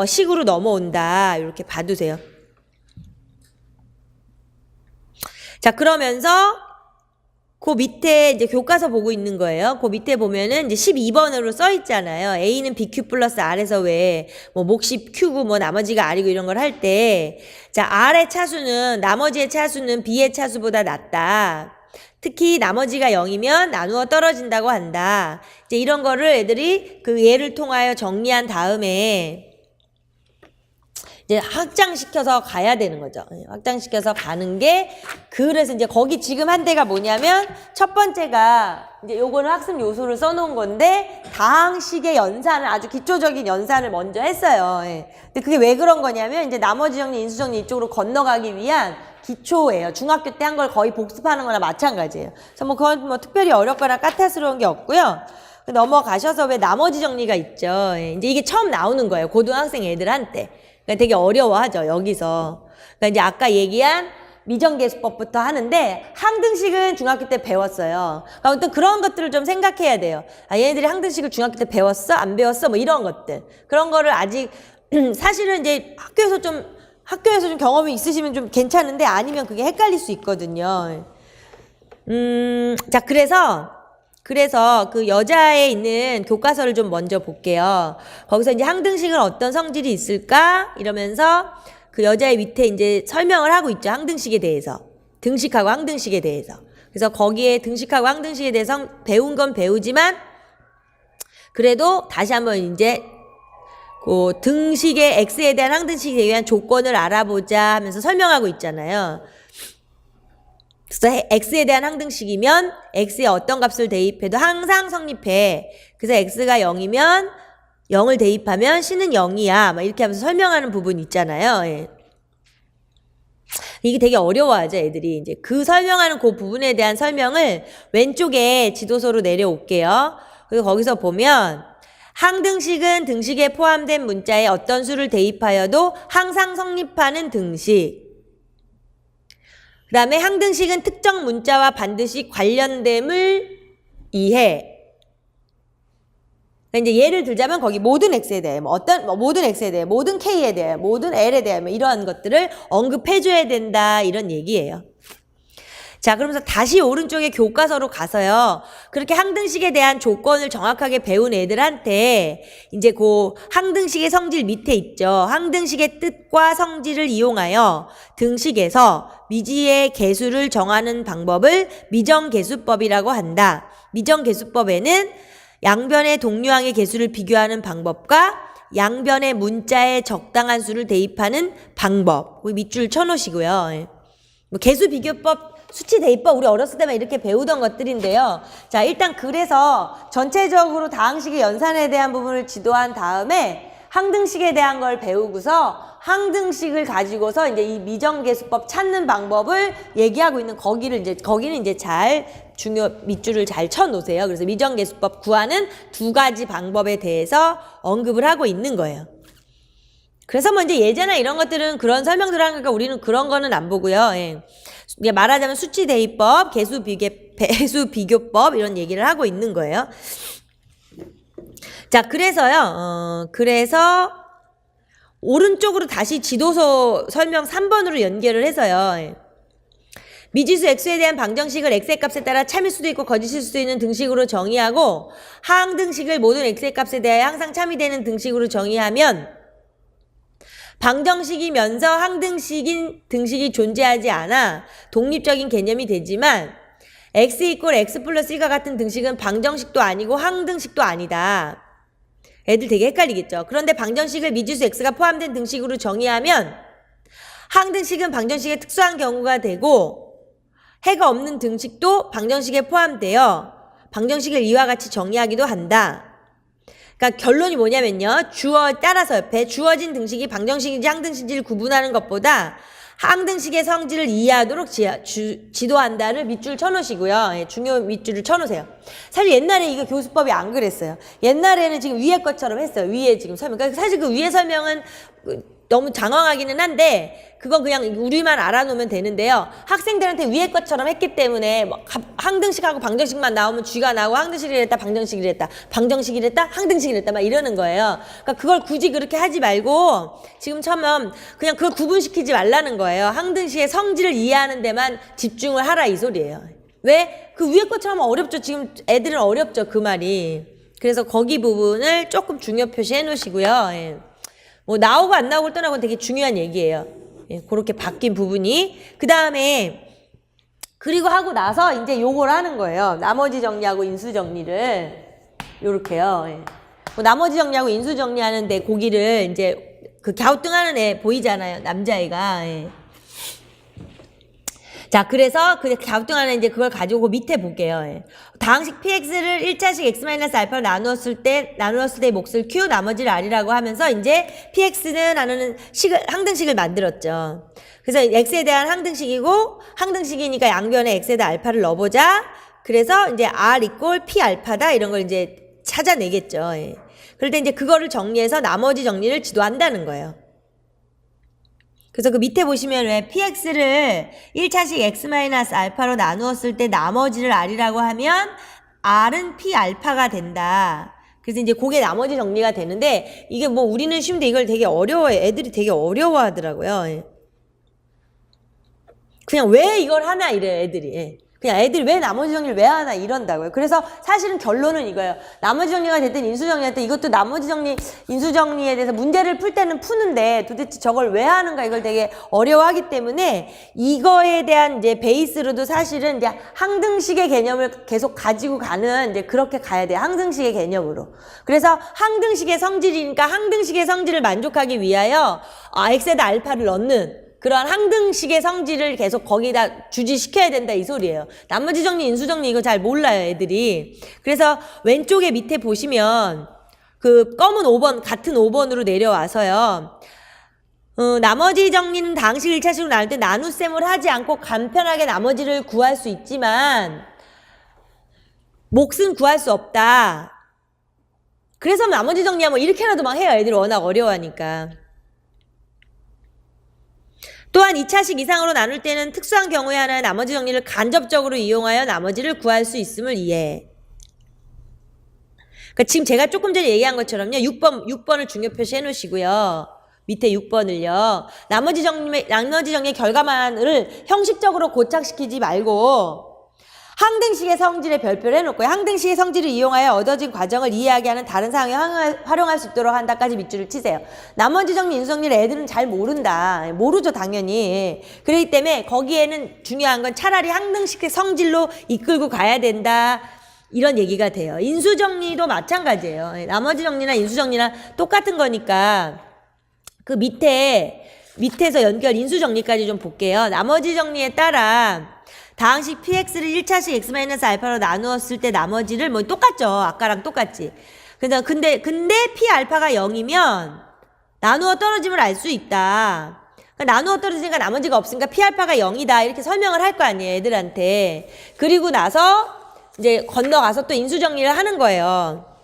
식으로 넘어온다. 이렇게 봐두세요. 자, 그러면서 그 밑에 이제 교과서 보고 있는 거예요. 그 밑에 보면은 이제 12번으로 써 있잖아요. A는 BQ 플러스 R에서 왜 뭐 몫이 Q고 뭐 나머지가 R이고 이런 걸 할 때 자, R의 차수는 나머지의 차수는 B의 차수보다 낮다. 특히 나머지가 0이면 나누어 떨어진다고 한다. 이제 이런 거를 애들이 그 예를 통하여 정리한 다음에 이제 확장시켜서 가야 되는 거죠. 확장시켜서 가는 게 그래서 이제 거기 지금 한 대가 뭐냐면 첫 번째가 이제 요거는 학습 요소를 써놓은 건데 다항식의 연산을 아주 기초적인 연산을 먼저 했어요. 예. 근데 그게 왜 그런 거냐면 이제 나머지 정리, 인수 정리 이쪽으로 건너가기 위한 기초예요. 중학교 때 한 걸 거의 복습하는 거나 마찬가지예요. 그래서 뭐 그건 뭐 특별히 어렵거나 까탈스러운 게 없고요. 넘어가셔서 왜 나머지 정리가 있죠. 예. 이제 이게 처음 나오는 거예요. 고등학생 애들한테. 그러니까 되게 어려워하죠, 여기서. 그러니까 이제 아까 얘기한 미정계수법부터 하는데 항등식은 중학교 때 배웠어요. 그러니까 아무튼 그런 것들을 좀 생각해야 돼요. 아, 얘네들이 항등식을 중학교 때 배웠어? 안 배웠어? 뭐 이런 것들. 그런 거를 아직 사실은 이제 학교에서 좀 경험이 있으시면 좀 괜찮은데 아니면 그게 헷갈릴 수 있거든요. 자, 그래서 그 여자에 있는 교과서를 좀 먼저 볼게요. 거기서 이제 항등식은 어떤 성질이 있을까? 이러면서 그 여자의 밑에 이제 설명을 하고 있죠. 항등식에 대해서. 등식하고 항등식에 대해서. 그래서 거기에 등식하고 항등식에 대해서 배운 건 배우지만 그래도 다시 한번 이제 그 등식의 x에 대한 항등식에 대한 조건을 알아보자 하면서 설명하고 있잖아요. 그래서 x에 대한 항등식이면 x에 어떤 값을 대입해도 항상 성립해. 그래서 x가 0이면 0을 대입하면 c는 0이야. 막 이렇게 하면서 설명하는 부분 있잖아요. 예. 이게 되게 어려워하죠, 애들이. 이제 그 설명하는 그 부분에 대한 설명을 왼쪽에 지도서로 내려올게요. 그리고 거기서 보면 항등식은 등식에 포함된 문자에 어떤 수를 대입하여도 항상 성립하는 등식. 그 다음에 항등식은 특정 문자와 반드시 관련됨을 이해. 그러니까 이제 예를 들자면 거기 모든 x에 대해, 모든 x에 대해, 모든 k에 대해, 모든 l에 대해 뭐 이러한 것들을 언급해줘야 된다 이런 얘기예요. 자, 그러면서 다시 오른쪽에 교과서로 가서요. 그렇게 항등식에 대한 조건을 정확하게 배운 애들한테 이제 그 항등식의 성질 밑에 있죠. 항등식의 뜻과 성질을 이용하여 등식에서 미지의 개수를 정하는 방법을 미정계수법이라고 한다. 미정계수법에는 양변의 동류항의 개수를 비교하는 방법과 양변의 문자에 적당한 수를 대입하는 방법. 밑줄 쳐놓으시고요. 뭐 개수 비교법, 수치 대입법 우리 어렸을 때만 이렇게 배우던 것들인데요. 자, 일단 그래서 전체적으로 다항식의 연산에 대한 부분을 지도한 다음에 항등식에 대한 걸 배우고서 항등식을 가지고서 이제 이 미정계수법 찾는 방법을 얘기하고 있는 거기는 이제 잘 밑줄을 잘 쳐 놓으세요. 그래서 미정계수법 구하는 두 가지 방법에 대해서 언급을 하고 있는 거예요. 그래서 뭐 이제 예제나 이런 것들은 그런 설명들을 하니까 우리는 그런 거는 안 보고요. 예. 말하자면 수치 대입법, 배수 비교법 이런 얘기를 하고 있는 거예요. 자, 그래서요. 그래서 오른쪽으로 다시 지도서 설명 3번으로 연결을 해서요. 미지수 x에 대한 방정식을 x의 값에 따라 참일 수도 있고 거짓일 수도 있는 등식으로 정의하고 하항 등식을 모든 x의 값에 대하여 항상 참이 되는 등식으로 정의하면 방정식이면서 항등식인 등식이 존재하지 않아 독립적인 개념이 되지만 x 이퀄 x 플러스 1과 같은 등식은 방정식도 아니고 항등식도 아니다. 애들 되게 헷갈리겠죠. 그런데 방정식을 미지수 x가 포함된 등식으로 정의하면 항등식은 방정식의 특수한 경우가 되고 해가 없는 등식도 방정식에 포함되어 방정식을 이와 같이 정의하기도 한다. 그러니까 결론이 뭐냐면요. 따라서 옆에 주어진 등식이 방정식인지 항등식인지를 구분하는 것보다 항등식의 성질을 이해하도록 지도한다를 밑줄 쳐놓으시고요. 예, 중요 밑줄을 쳐놓으세요. 사실 옛날에 이거 교수법이 안 그랬어요. 옛날에는 지금 위에 것처럼 했어요. 위에 지금 설명. 그러니까 사실 그 위에 설명은 너무 장황하기는 한데 그건 그냥 우리만 알아놓으면 되는데요. 학생들한테 위에 것처럼 했기 때문에 뭐 항등식하고 방정식만 나오면 쥐가 나오고 항등식이랬다 방정식이랬다 방정식이랬다 항등식이랬다 막 이러는 거예요. 그러니까 그걸 굳이 그렇게 하지 말고 지금처럼 그냥 그걸 구분시키지 말라는 거예요. 항등식의 성질을 이해하는 데만 집중을 하라 이 소리예요. 왜? 그 위에 것처럼 어렵죠. 지금 애들은 어렵죠. 그 말이. 그래서 거기 부분을 조금 중요 표시해 놓으시고요. 예. 뭐 나오고 안 나오고를 떠나고 되게 중요한 얘기예요. 예, 그렇게 바뀐 부분이. 그 다음에 그리고 하고 나서 이제 요걸 하는 거예요. 나머지 정리하고 인수 정리를 요렇게요. 예. 뭐 나머지 정리하고 인수 정리하는데 고기를 이제 그 갸우뚱하는 애 보이잖아요. 남자애가. 예. 자, 그래서 그 갸우뚱하는 이제 그걸 가지고 밑에 볼게요. 예. 다항식 px를 1차식 x-알파로 나누었을 때 몫을 q, 나머지를 r이라고 하면서 이제 px는 나누는 항등식을 만들었죠. 그래서 x에 대한 항등식이고 항등식이니까 양변에 x에다 알파를 넣어보자. 그래서 이제 r 이꼴 p 알파다 이런 걸 이제 찾아내겠죠. 예. 그럴 때 이제 그거를 정리해서 나머지 정리를 지도한다는 거예요. 그래서 그 밑에 보시면 왜 px를 1차식 x-알파로 나누었을 때 나머지를 r이라고 하면 r은 p 알파가 된다. 그래서 이제 그게 나머지 정리가 되는데 이게 뭐 우리는 쉬운데 이걸 되게 어려워해. 애들이 되게 어려워하더라고요. 그냥 왜 이걸 하나 이래 애들이. 그냥 애들이 왜 나머지 정리를 왜 하나 이런다고요. 그래서 사실은 결론은 이거예요. 나머지 정리가 됐든 인수 정리가 됐든 이것도 나머지 정리, 인수 정리에 대해서 문제를 풀 때는 푸는데 도대체 저걸 왜 하는가 이걸 되게 어려워하기 때문에 이거에 대한 이제 베이스로도 사실은 이제 항등식의 개념을 계속 가지고 가는 이제 그렇게 가야 돼요. 항등식의 개념으로. 그래서 항등식의 성질이니까 항등식의 성질을 만족하기 위하여 x에다 알파를 넣는 그런 항등식의 성질을 계속 거기다 주지시켜야 된다 이 소리예요. 나머지 정리, 인수 정리 이거 잘 몰라요 애들이. 그래서 왼쪽에 밑에 보시면 그 검은 5번 같은 5번으로 내려와서요. 나머지 정리는 다항식 1차식으로 나눌 때 나눗셈을 하지 않고 간편하게 나머지를 구할 수 있지만 몫은 구할 수 없다. 그래서 나머지 정리하면 이렇게라도 막 해요. 애들이 워낙 어려워하니까. 또한 2차식 이상으로 나눌 때는 특수한 경우에 하나 나머지 정리를 간접적으로 이용하여 나머지를 구할 수 있음을 이해해. 그러니까 지금 제가 조금 전에 얘기한 것처럼요. 6번을 중요 표시해 놓으시고요. 밑에 6번을요. 나머지 정리의 결과만을 형식적으로 고착시키지 말고 항등식의 성질에 별표를 해놓고요. 항등식의 성질을 이용하여 얻어진 과정을 이해하게 하는 다른 상황에 활용할 수 있도록 한다까지 밑줄을 치세요. 나머지 정리, 인수 정리를 애들은 잘 모른다. 모르죠 당연히. 그렇기 때문에 거기에는 중요한 건 차라리 항등식의 성질로 이끌고 가야 된다. 이런 얘기가 돼요. 인수 정리도 마찬가지예요. 나머지 정리나 인수 정리나 똑같은 거니까 그 밑에서 연결 인수 정리까지 좀 볼게요. 나머지 정리에 따라 다항식 px를 1차식 x-알파로 나누었을 때 나머지를 뭐 똑같죠. 아까랑 똑같지. 근데 p 알파가 0이면 나누어 떨어짐을 알 수 있다. 그러니까 나누어 떨어지니까 나머지가 없으니까 p 알파가 0이다. 이렇게 설명을 할 거 아니에요. 애들한테. 그리고 나서 이제 건너가서 또 인수 정리를 하는 거예요.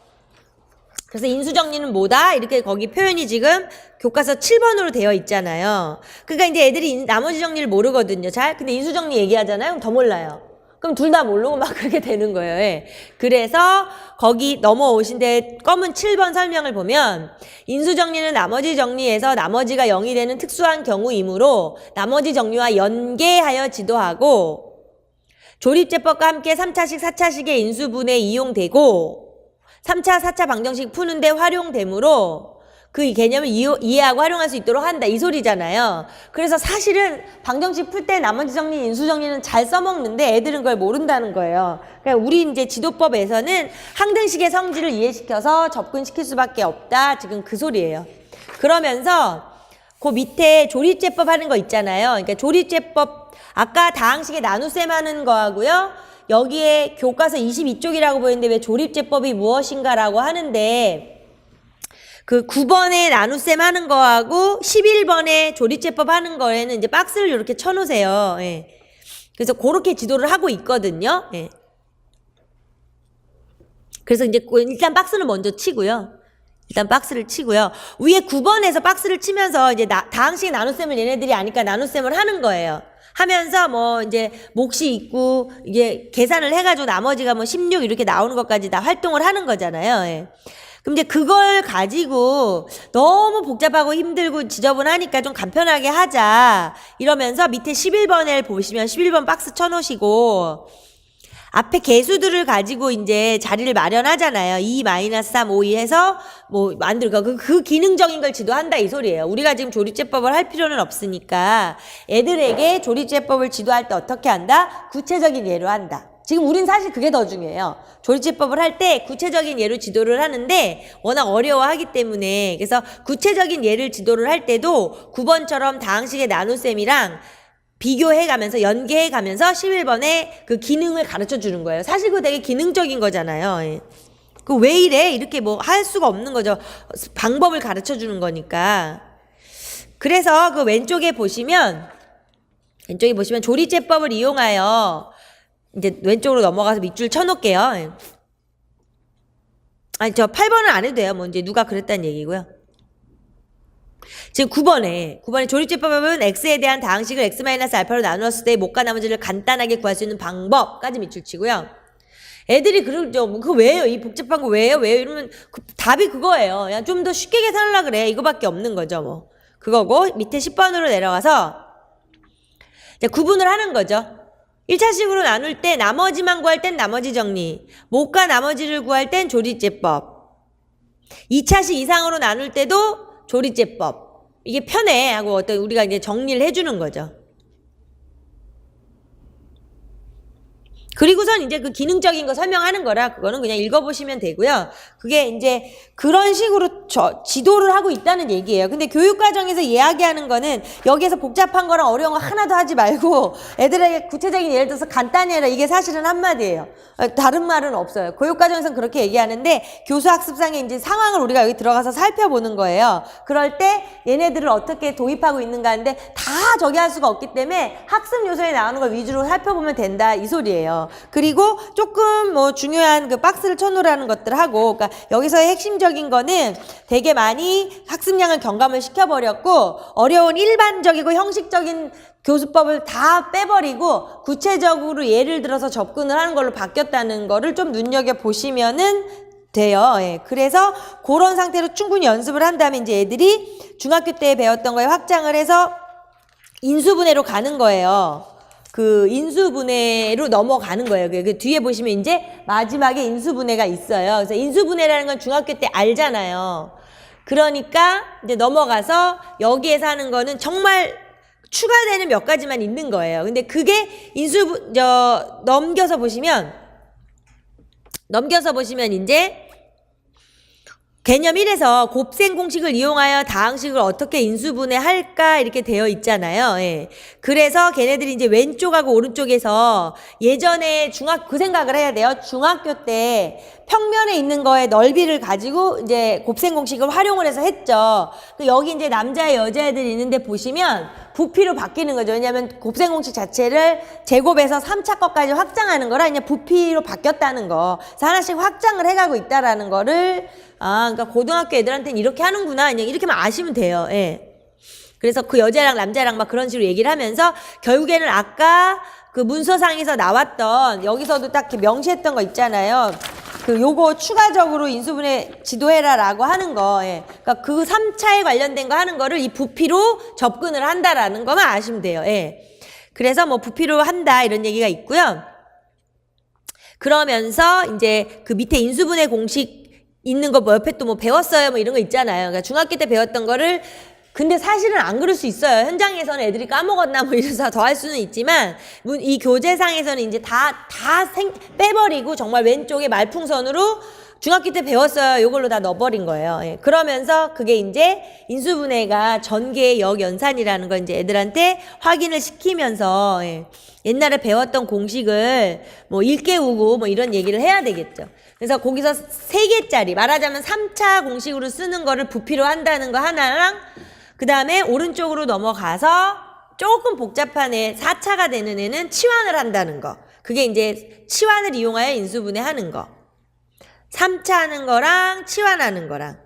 그래서 인수 정리는 뭐다? 이렇게 거기 표현이 지금 교과서 7번으로 되어 있잖아요. 그러니까 이제 애들이 나머지 정리를 모르거든요. 잘. 근데 인수 정리 얘기하잖아요. 그럼 더 몰라요. 그럼 둘 다 모르고 막 그렇게 되는 거예요. 예. 그래서 거기 넘어오신데 검은 7번 설명을 보면 인수정리는 나머지 정리에서 나머지가 0이 되는 특수한 경우이므로 나머지 정리와 연계하여 지도하고 조립제법과 함께 3차식, 4차식의 인수분해 이용되고 3차, 4차 방정식 푸는데 활용되므로 그 개념을 이해하고 활용할 수 있도록 한다. 이 소리잖아요. 그래서 사실은 방정식 풀 때 나머지 정리, 인수 정리는 잘 써먹는데 애들은 그걸 모른다는 거예요. 그러니까 우리 이제 지도법에서는 항등식의 성질을 이해시켜서 접근시킬 수밖에 없다. 지금 그 소리예요. 그러면서 그 밑에 조립제법 하는 거 있잖아요. 그러니까 조립제법 아까 다항식의 나눗셈 하는 거하고요. 여기에 교과서 22쪽이라고 보이는데 왜 조립제법이 무엇인가라고 하는데 그 9번에 나눗셈 하는 거하고 11번에 조립제법 하는 거에는 이제 박스를 이렇게 쳐놓으세요. 예. 그래서 그렇게 지도를 하고 있거든요. 예. 그래서 이제 일단 박스는 먼저 치고요. 일단 박스를 치고요. 위에 9번에서 박스를 치면서 이제 다항식 나눗셈을 얘네들이 아니까 나눗셈을 하는 거예요. 하면서 뭐 이제 몫이 있고 이게 계산을 해가지고 나머지가 뭐 16 이렇게 나오는 것까지 다 활동을 하는 거잖아요. 예. 그럼 이제 그걸 가지고 너무 복잡하고 힘들고 지저분하니까 좀 간편하게 하자 이러면서 밑에 11번을 보시면 11번 박스 쳐놓으시고 앞에 개수들을 가지고 이제 자리를 마련하잖아요. 2-3, 5, 2 해서 뭐 만들고 그 기능적인 걸 지도한다 이 소리예요. 우리가 지금 조립제법을 할 필요는 없으니까 애들에게 조립제법을 지도할 때 어떻게 한다? 구체적인 예로 한다. 지금 우린 사실 그게 더 중요해요. 조립제법을 할 때 구체적인 예로 지도를 하는데 워낙 어려워하기 때문에 그래서 구체적인 예를 지도를 할 때도 9번처럼 다항식의 나눗셈이랑 비교해가면서 연계해가면서 11번에 그 기능을 가르쳐주는 거예요. 사실 그거 되게 기능적인 거잖아요. 예. 그 왜 이래? 이렇게 뭐 할 수가 없는 거죠. 방법을 가르쳐주는 거니까. 그래서 그 왼쪽에 보시면 조립제법을 이용하여 이제 왼쪽으로 넘어가서 밑줄 쳐놓을게요. 아니 저 8번은 안 해도 돼요. 뭐 이제 누가 그랬다는 얘기고요. 지금 9번에 조립제법은 x에 대한 다항식을 x-알파로 나누었을 때 못과 나머지를 간단하게 구할 수 있는 방법까지 밑줄 치고요. 애들이 그러죠. 그거 왜요? 이 복잡한 거 왜요? 이러면 답이 그거예요. 그냥 좀 더 쉽게 계산하려고 그래. 이거밖에 없는 거죠. 뭐 그거고 밑에 10번으로 내려가서 이제 구분을 하는 거죠. 1차식으로 나눌 때 나머지만 구할 땐 나머지 정리, 못과 나머지를 구할 땐 조립제법. 2차식 이상으로 나눌 때도 조립제법. 이게 편해 하고 어떤 우리가 이제 정리를 해주는 거죠. 그리고선 이제 그 기능적인 거 설명하는 거라 그거는 그냥 읽어보시면 되고요. 그게 이제 그런 식으로 지도를 하고 있다는 얘기예요. 근데 교육과정에서 이야기하는 거는 여기에서 복잡한 거랑 어려운 거 하나도 하지 말고 애들에게 구체적인 예를 들어서 간단히 해라. 이게 사실은 한마디예요. 다른 말은 없어요. 교육과정에서는 그렇게 얘기하는데 교수학습상의 이제 상황을 우리가 여기 들어가서 살펴보는 거예요. 그럴 때 얘네들을 어떻게 도입하고 있는가 하는데 다 저기 할 수가 없기 때문에 학습 요소에 나오는 걸 위주로 살펴보면 된다 이 소리예요. 그리고 조금 뭐 중요한 그 박스를 쳐놓으라는 것들 하고, 그러니까 여기서의 핵심적인 거는 되게 많이 학습량을 경감을 시켜버렸고, 어려운 일반적이고 형식적인 교수법을 다 빼버리고 구체적으로 예를 들어서 접근을 하는 걸로 바뀌었다는 거를 좀 눈여겨보시면은 돼요. 예. 그래서 그런 상태로 충분히 연습을 한 다음에 이제 애들이 중학교 때 배웠던 거에 확장을 해서 인수분해로 가는 거예요. 그 인수분해로 넘어가는 거예요. 그 뒤에 보시면 이제 마지막에 인수분해가 있어요. 그래서 인수분해라는 건 중학교 때 알잖아요. 그러니까 이제 넘어가서 여기에서 하는 거는 정말 추가되는 몇 가지만 있는 거예요. 근데 그게 넘겨서 보시면 이제 개념 1에서 곱셈 공식을 이용하여 다항식을 어떻게 인수분해할까 이렇게 되어 있잖아요. 예. 그래서 걔네들이 이제 왼쪽하고 오른쪽에서 예전에 그 생각을 해야 돼요. 중학교 때 평면에 있는 거에 넓이를 가지고 이제 곱셈 공식을 활용을 해서 했죠. 여기 이제 남자 여자애들이 있는데 보시면 부피로 바뀌는 거죠. 왜냐하면 곱셈 공식 자체를 제곱에서 3차 것까지 확장하는 거라 그냥 부피로 바뀌었다는 거. 그래서 하나씩 확장을 해가고 있다라는 거를 그러니까 고등학교 애들한테는 이렇게 하는구나. 그냥 이렇게만 아시면 돼요. 예. 그래서 그 여자랑 남자랑 막 그런 식으로 얘기를 하면서 결국에는 아까 그 문서상에서 나왔던 여기서도 딱 이렇게 명시했던 거 있잖아요. 그 요거 추가적으로 인수분해 지도해라라고 하는 거. 예. 그러니까 그 3차에 관련된 거 하는 거를 이 부피로 접근을 한다라는 것만 아시면 돼요. 예. 그래서 뭐 부피로 한다 이런 얘기가 있고요. 그러면서 이제 그 밑에 인수분해 공식 있는 거 뭐 옆에 또 뭐 배웠어요 뭐 이런 거 있잖아요. 그러니까 중학교 때 배웠던 거를 근데 사실은 안 그럴 수 있어요. 현장에서는 애들이 까먹었나 뭐 이래서 더 할 수는 있지만 이 교재상에서는 이제 빼버리고 정말 왼쪽에 말풍선으로 중학교 때 배웠어요. 이걸로 다 넣어버린 거예요. 예. 그러면서 그게 이제 인수분해가 전개 역연산이라는 거 이제 애들한테 확인을 시키면서 예. 옛날에 배웠던 공식을 뭐 일깨우고 뭐 이런 얘기를 해야 되겠죠. 그래서 거기서 3개짜리 말하자면 3차 공식으로 쓰는 거를 부피로 한다는 거 하나랑 그 다음에 오른쪽으로 넘어가서 조금 복잡한 애 4차가 되는 애는 치환을 한다는 거. 그게 이제 치환을 이용하여 인수분해 하는 거. 3차 하는 거랑 치환하는 거랑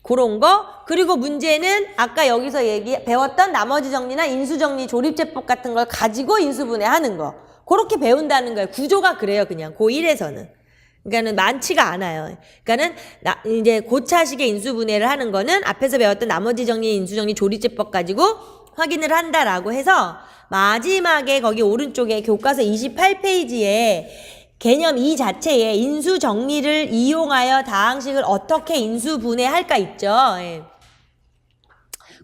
그런 거. 그리고 문제는 아까 여기서 배웠던 나머지 정리나 인수정리 조립제법 같은 걸 가지고 인수분해 하는 거. 그렇게 배운다는 거예요. 구조가 그래요. 그냥 고1에서는. 그러니까는 많지가 않아요. 그러니까는 이제 고차식의 인수분해를 하는 거는 앞에서 배웠던 나머지 정리, 인수정리 조립제법 가지고 확인을 한다라고 해서 마지막에 거기 오른쪽에 교과서 28페이지에 개념 2 자체에 인수정리를 이용하여 다항식을 어떻게 인수분해할까 있죠. 예.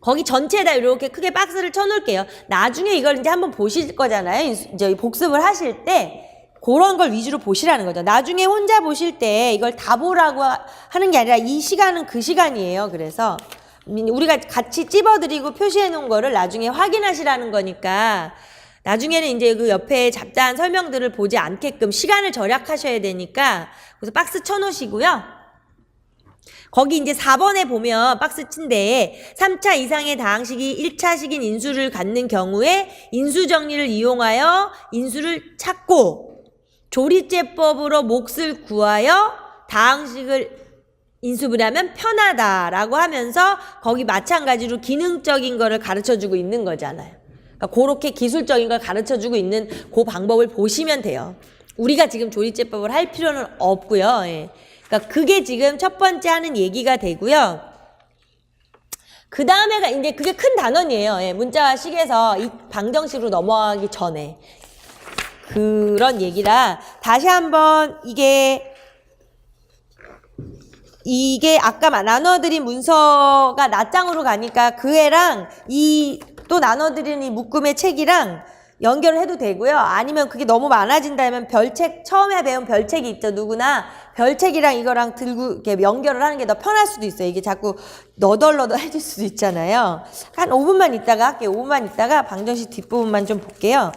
거기 전체에다 이렇게 크게 박스를 쳐놓을게요. 나중에 이걸 이제 한번 보실 거잖아요. 이제 복습을 하실 때 그런 걸 위주로 보시라는 거죠. 나중에 혼자 보실 때 이걸 다 보라고 하는 게 아니라 이 시간은 그 시간이에요. 그래서 우리가 같이 찝어드리고 표시해 놓은 거를 나중에 확인하시라는 거니까 나중에는 이제 그 옆에 잡다한 설명들을 보지 않게끔 시간을 절약하셔야 되니까 그래서 박스 쳐놓으시고요. 거기 이제 4번에 보면 박스 친데 3차 이상의 다항식이 1차식인 인수를 갖는 경우에 인수정리를 이용하여 인수를 찾고 조립제법으로 몫을 구하여 다항식을 인수분해하면 편하다라고 하면서 거기 마찬가지로 기능적인 거를 가르쳐주고 있는 거잖아요. 그러니까 그렇게 기술적인 걸 가르쳐주고 있는 그 방법을 보시면 돼요. 우리가 지금 조립제법을 할 필요는 없고요. 예. 그러니까 그게 지금 첫 번째 하는 얘기가 되고요. 그 다음에가 이제 그게 큰 단원이에요. 예. 문자식에서 이 방정식으로 넘어가기 전에 그런 얘기라 다시 한번 이게 아까 나눠드린 문서가 낱장으로 가니까 그 애랑 이 또 나눠드린 이 묶음의 책이랑 연결을 해도 되고요. 아니면 그게 너무 많아진다면 별책, 처음에 배운 별책이 있죠. 누구나 별책이랑 이거랑 들고 이렇게 연결을 하는 게 더 편할 수도 있어요. 이게 자꾸 너덜너덜 해질 수도 있잖아요. 한 5분만 있다가 할게요. 5분만 있다가 방정식 뒷부분만 좀 볼게요.